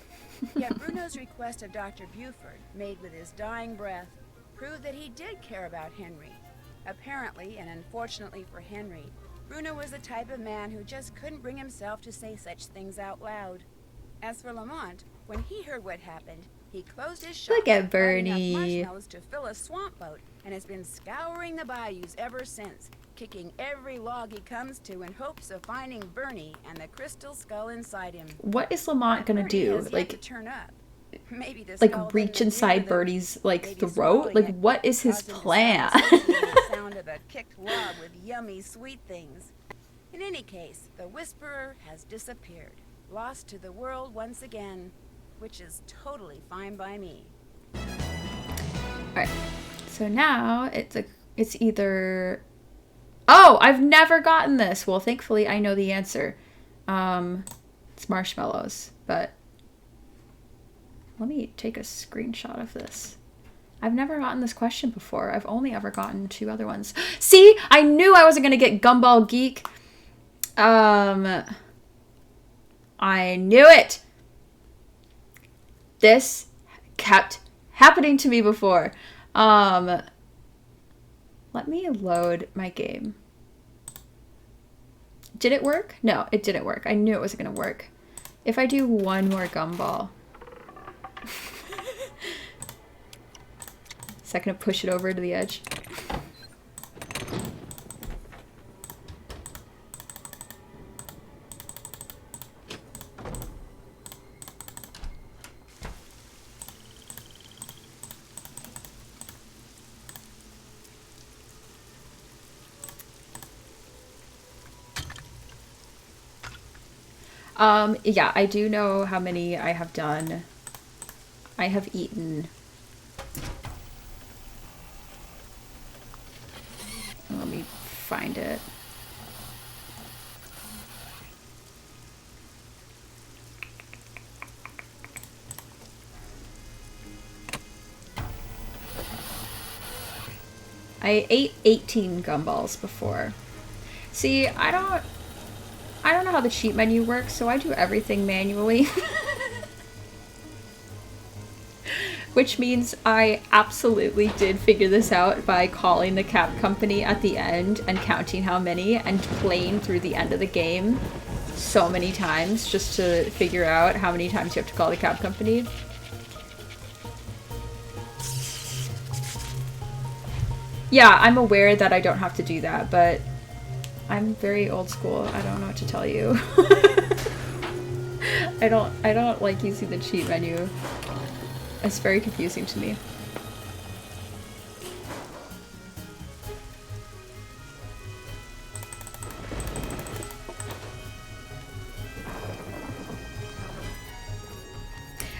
Yet Bruno's request of Dr. Buford, made with his dying breath, proved that he did care about Henry. Apparently, and unfortunately for Henry, Bruno was the type of man who just couldn't bring himself to say such things out loud. As for Lamont, when he heard what happened, he closed his shop, Look at bought enough Bernie. marshmallows to fill a swamp boat, and has been scouring the bayous ever since, kicking every log he comes to in hopes of finding Bernie and the crystal skull inside him. What is Lamont gonna Bernie do? has yet to Like, turn up. Maybe the like skull reach didn't inside agree with Birdie's like maybe throat? swallowing Like, it what is his caused him to plan? start associating the sound of a kicked log with yummy sweet things. In any case, the Whisperer has disappeared, lost to the world once again, which is totally fine by me. Alright, so now it's either... Oh, I've never gotten this. Well, thankfully I know the answer. It's marshmallows, but let me take a screenshot of this. I've never gotten this question before. I've only ever gotten 2 other ones. See, I knew I wasn't gonna get Gumball Geek. I knew it. This kept happening to me before. Let me load my game. Did it work? No, it didn't work. I knew it wasn't gonna work. If I do one more gumball. Is that gonna push it over to the edge? Yeah, I do know how many I have done. I have eaten. Let me find it. I ate 18 gumballs before. See, I don't know how the cheat menu works, so I do everything manually. Which means I absolutely did figure this out by calling the cab company at the end and counting how many and playing through the end of the game so many times just to figure out how many times you have to call the cab company. Yeah, I'm aware that I don't have to do that, but I'm very old school. I don't know what to tell you. I don't like using the cheat menu. It's very confusing to me.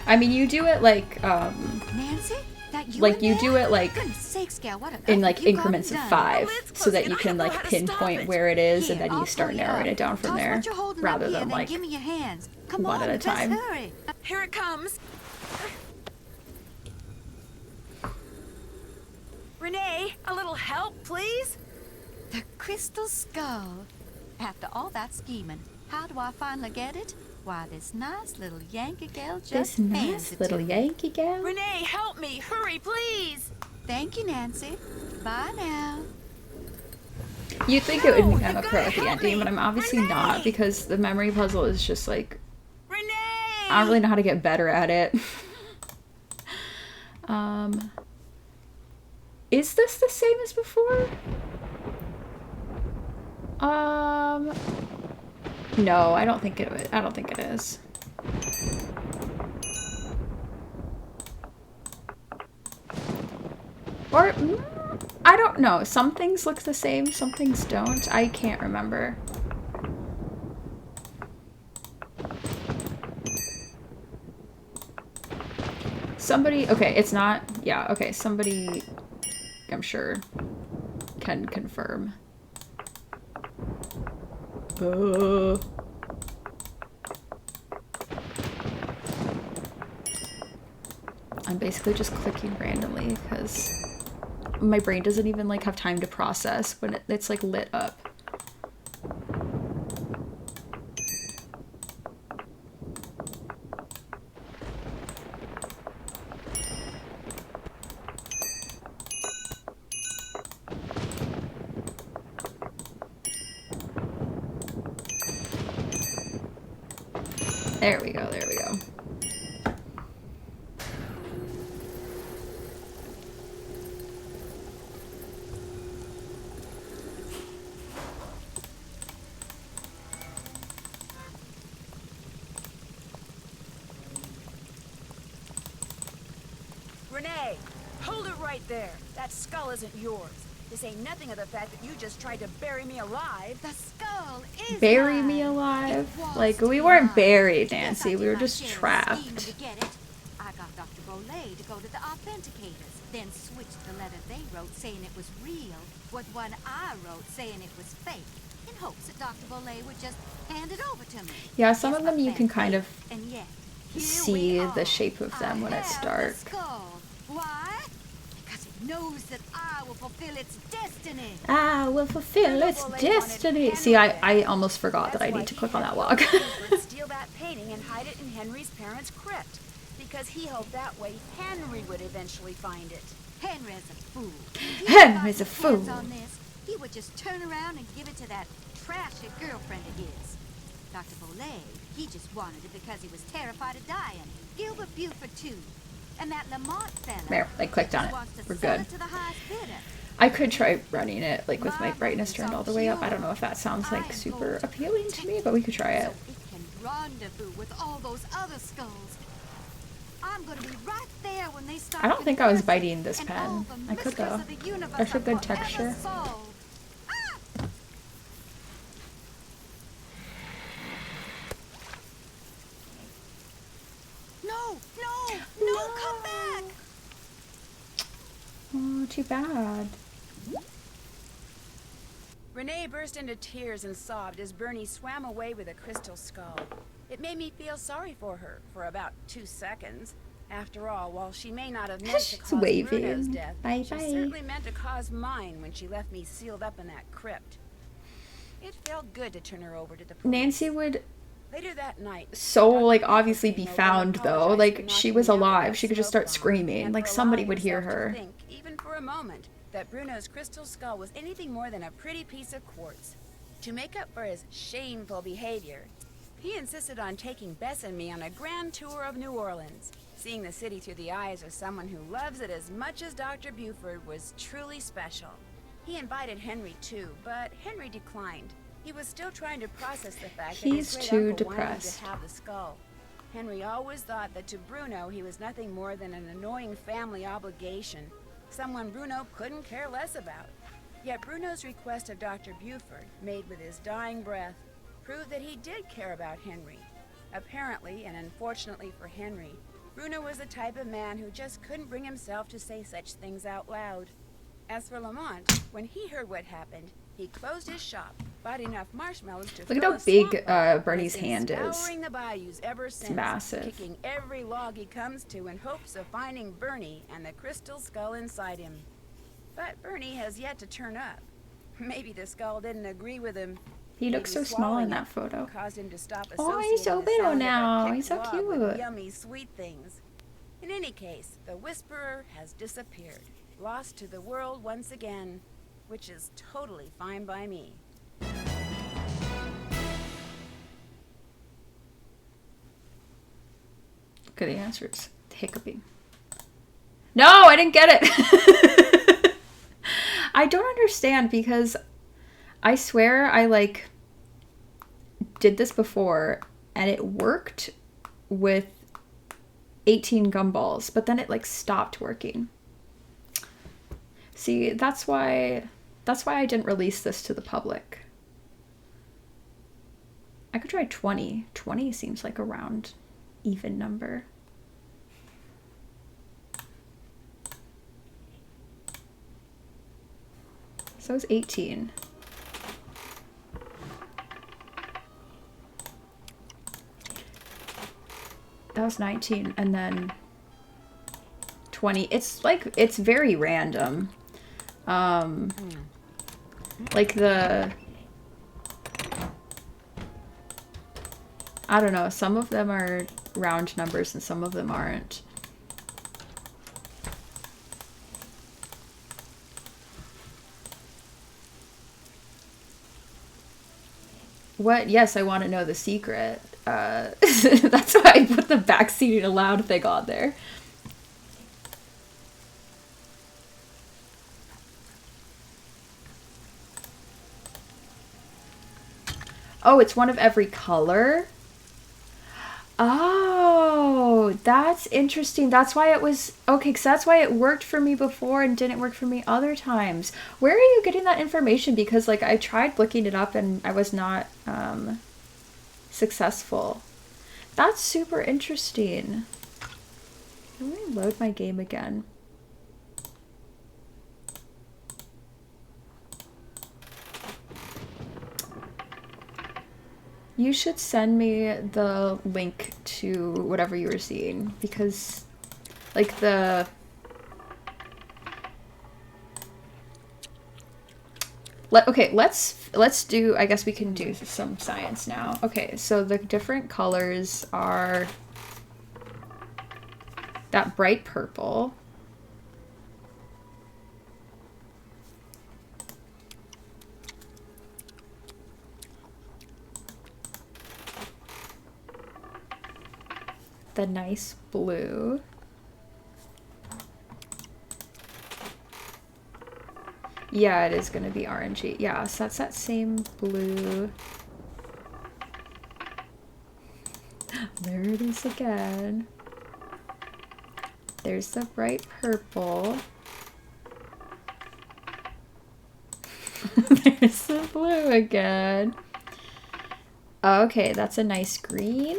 I mean, you do it like, Nancy? That you like in you there? do it like Goodness sakes, gal, what on in earth like have you increments of gotten 5, done? Oh, so that you I can don't know like how to stop pinpoint it. where it is, Here, and then I'll you start pull you narrowing up. it down from Toss there, what you're holding rather up here, than then like give me your hands. Come one on, at a let's time. hurry. Here it comes. Renee, a little help, please? The crystal skull. After all that scheming, how do I finally get it? Why, this nice little Yankee gal just This hands nice it little to me. Yankee gal. Renee, help me. Hurry, please. Thank you, Nancy. Bye now. You'd think it would mean I'm a pro at the ending, but I'm obviously not, because the memory puzzle is just like, I don't really know how to get better at it. Is this the same as before? No, I don't think it is. Or I don't know. Some things look the same, some things don't. I can't remember. Somebody, okay, it's not, yeah, okay, somebody, I'm sure, can confirm. I'm basically just clicking randomly because my brain doesn't even like have time to process when it's like lit up. There we go, there we go. Renee, hold it right there. That skull isn't yours. To say nothing of the fact that you just tried to bury me alive. The skull is Bury mine. me alive? It was Like, we to weren't mine. buried, Yes, Nancy. I We did were my just share of trapped. scheming to get it. I got Dr. Bolay to go to the authenticators, then switched the letter they wrote saying it was real with one I wrote saying it was fake, in hopes that Dr. Bolay would just hand it over to me. Yeah, some Yes, of them my you can plan kind of failed, and yet, here see we the are. shape of them when I it's have dark. the skull. Why? Because it knows that I will fulfill its destiny. Ah, will fulfill its destiny. See, I almost forgot that I need to click on that log. Steal that painting and hide it in Henry's parents' crypt, because he hoped that way Henry would eventually find it. Henry's a fool. Henry's a fool. On this, he would just turn around and give it to that trashy girlfriend of his. Dr. Bolay, he just wanted it because he was terrified of dying. Gilbert Buford too. And that Lamont fella. There, I clicked on it. We're good. To the highest bidder. I could try running it like with my brightness turned all the way up. I don't know if that sounds like super appealing to me, but we could try it. So it can rendezvous with all those other skulls. I'm gonna be right there when they start. I don't think I was biting this pen. I could though. There's a good texture. No, come back! Oh, too bad. Renee burst into tears and sobbed as Bernie swam away with a crystal skull. It made me feel sorry for her for about 2 seconds. After all, while she may not have meant to She's cause waving. Bruno's death, Bye, she bye. certainly meant to cause mine when she left me sealed up in that crypt. It felt good to turn her over to the police. Nancy would Later that night, so like obviously be found though. Like she was alive. She could just start screaming. Like somebody would hear her. think, even for a moment, that Bruno's crystal skull was anything more than a pretty piece of quartz. To make up for his shameful behavior, he insisted on taking Bess and me on a grand tour of New Orleans. Seeing the city through the eyes of someone who loves it as much as Dr. Buford was truly special. He invited Henry too, but Henry declined. He was still trying to process the fact that He's his too great-uncle wanted depressed. to have the skull. Henry always thought that to Bruno he was nothing more than an annoying family obligation, someone Bruno couldn't care less about. Yet Bruno's request of Dr. Buford, made with his dying breath, proved that he did care about Henry. Apparently, and unfortunately for Henry, Bruno was the type of man who just couldn't bring himself to say such things out loud. As for Lamont, when he heard what happened, he closed his shop, bought enough marshmallows to Look at fill how a big swamp up, Bernie's and has hand been is. scouring the bayous ever since, massive. kicking every log he comes to in hopes of finding Bernie and the crystal skull inside him. But Bernie has yet to turn up. Maybe the skull didn't agree with him. He looks so small in that photo. Caused him to stop Oh, he's so associating the little sound of a now. kicked He's so log with cute. yummy sweet things. In any case, the Whisperer has disappeared, lost to the world once again, which is totally fine by me. Look at the answers. Hiccuping. No, I didn't get it. I don't understand because I swear I like did this before and it worked with 18 gumballs, but then it like stopped working. See, that's why I didn't release this to the public. I could try 20. 20 seems like a round, even number. So it's 18. That was 19, and then 20. It's like, it's very random. Like the... I don't know, some of them are round numbers and some of them aren't. What? Yes, I want to know the secret. That's why I put the backseating allowed thing on there. Oh, it's one of every color? Oh, that's interesting. That's why it was... Okay, because that's why it worked for me before and didn't work for me other times. Where are you getting that information? Because, like, I tried looking it up and I was not successful. That's super interesting. Let me load my game again. You should send me the link to whatever you were seeing, because like the let's do, I guess we can do some science now. Okay, so the different colors are that bright purple, the nice blue, yeah, it is going to be orangey. Yeah, so that's that same blue. There it is again. There's the bright purple. There's the blue again. Okay, that's a nice green.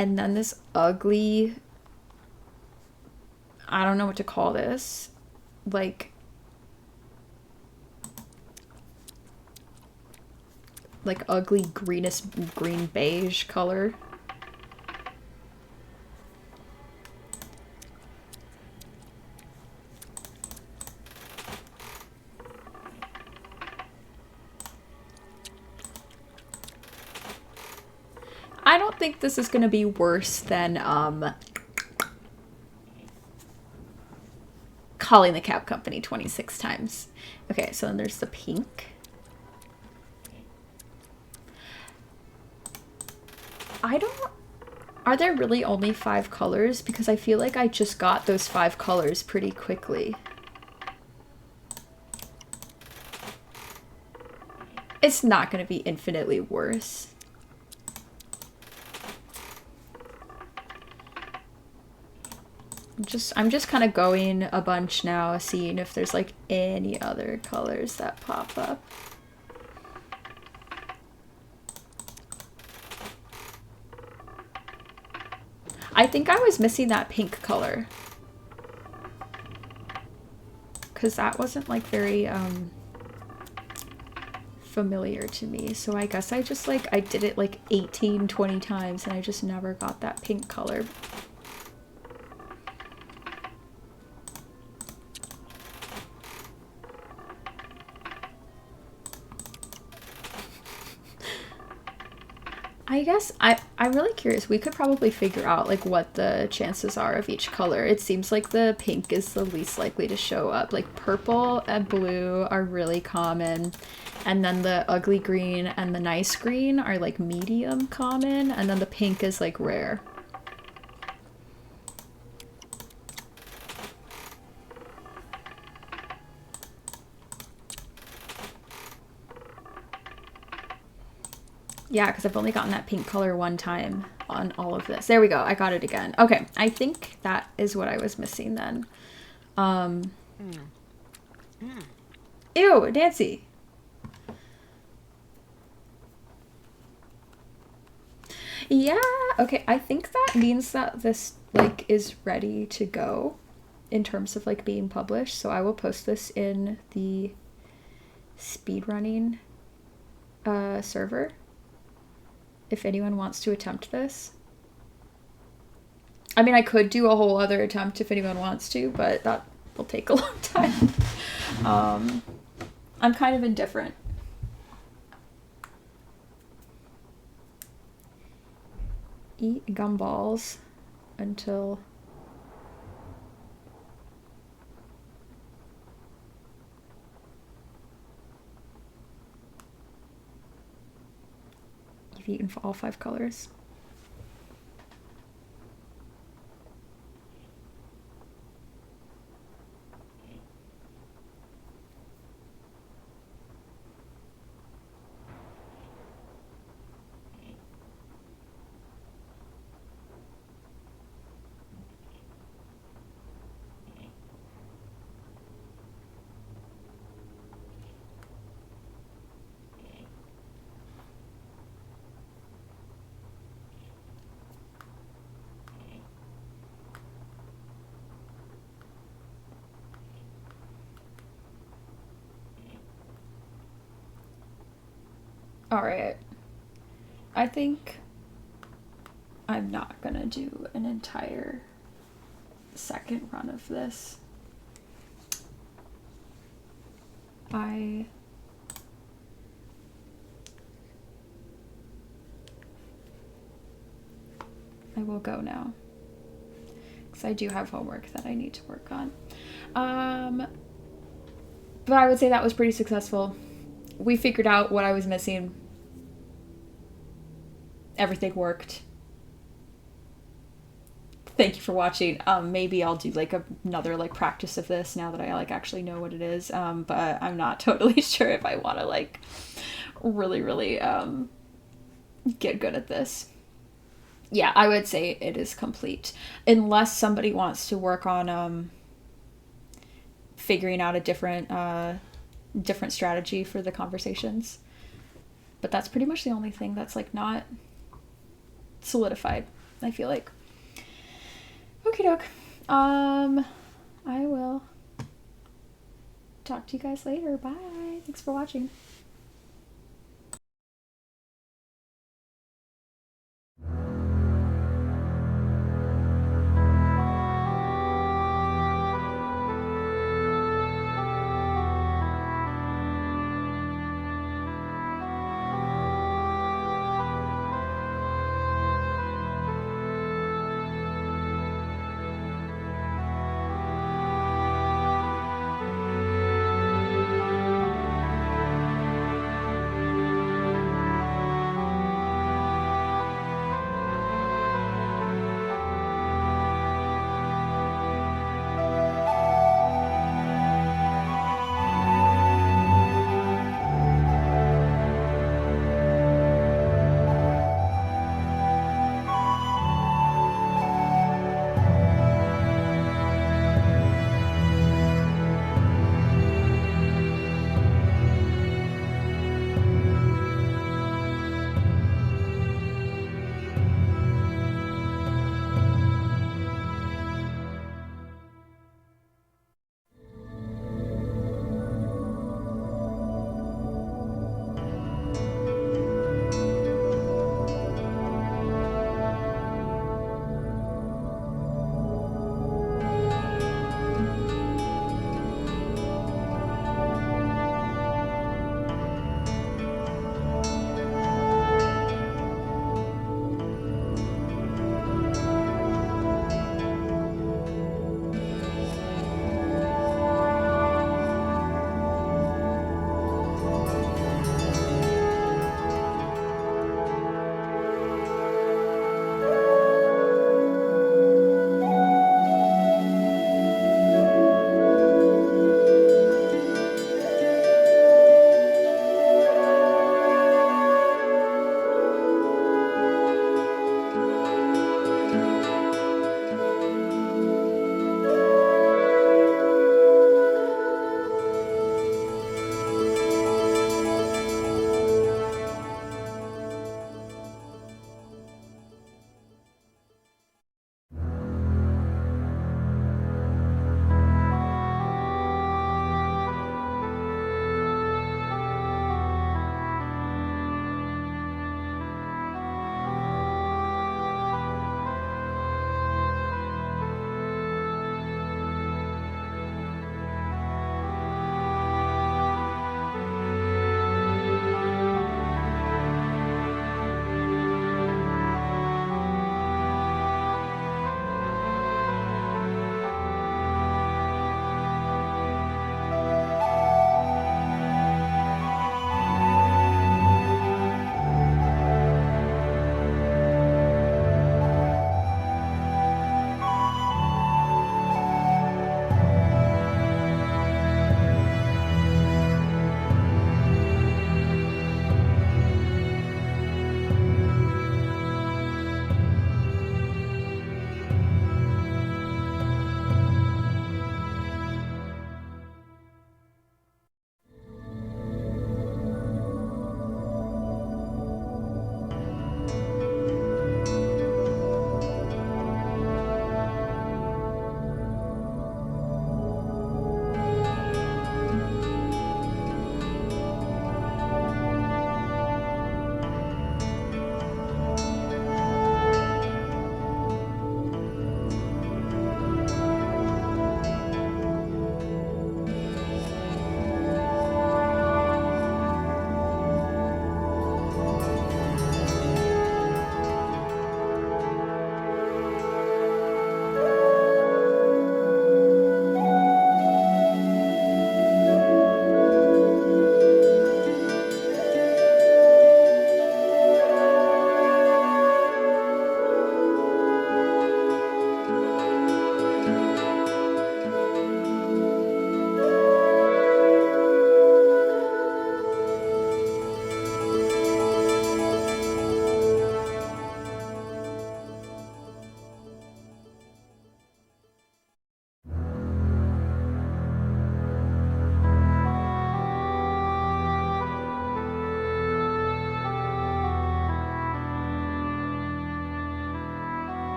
And then this ugly, I don't know what to call this, like ugly green beige color. I don't think this is going to be worse than calling the cab company 26 times. Okay, so then there's the pink. Are there really only 5 colors? Because I feel like I just got those 5 colors pretty quickly. It's not going to be infinitely worse. I'm just kind of going a bunch now, seeing if there's like any other colors that pop up. I think I was missing that pink color, because that wasn't like very familiar to me. So I guess I just like, I did it like 18-20 times and I just never got that pink color. I guess I'm really curious. We could probably figure out like what the chances are of each color. It seems like the pink is the least likely to show up. Like purple and blue are really common, and then the ugly green and the nice green are like medium common, and then the pink is like rare. Yeah, because I've only gotten that pink color one time. on all of this. There we go. I got it again. Okay. I think that is what I was missing then. Ew, Nancy. Yeah, okay. I think that means that this like is ready to go in terms of like being published. So I will post this in the speedrunning server if anyone wants to attempt this. I mean, I could do a whole other attempt if anyone wants to, but that will take a long time. I'm kind of indifferent. Eat gumballs until you've eaten all 5 colors. Alright. I think I'm not gonna do an entire second run of this. I will go now. Because I do have homework that I need to work on. But I would say that was pretty successful. We figured out what I was missing. Everything worked. Thank you for watching. Maybe I'll do like another like practice of this now that I like actually know what it is. But I'm not totally sure if I want to like really get good at this. Yeah, I would say it is complete. Unless somebody wants to work on figuring out a different strategy for the conversations. But that's pretty much the only thing that's like not solidified, I feel like. Okie doke. I will talk to you guys later. Bye. Thanks for watching.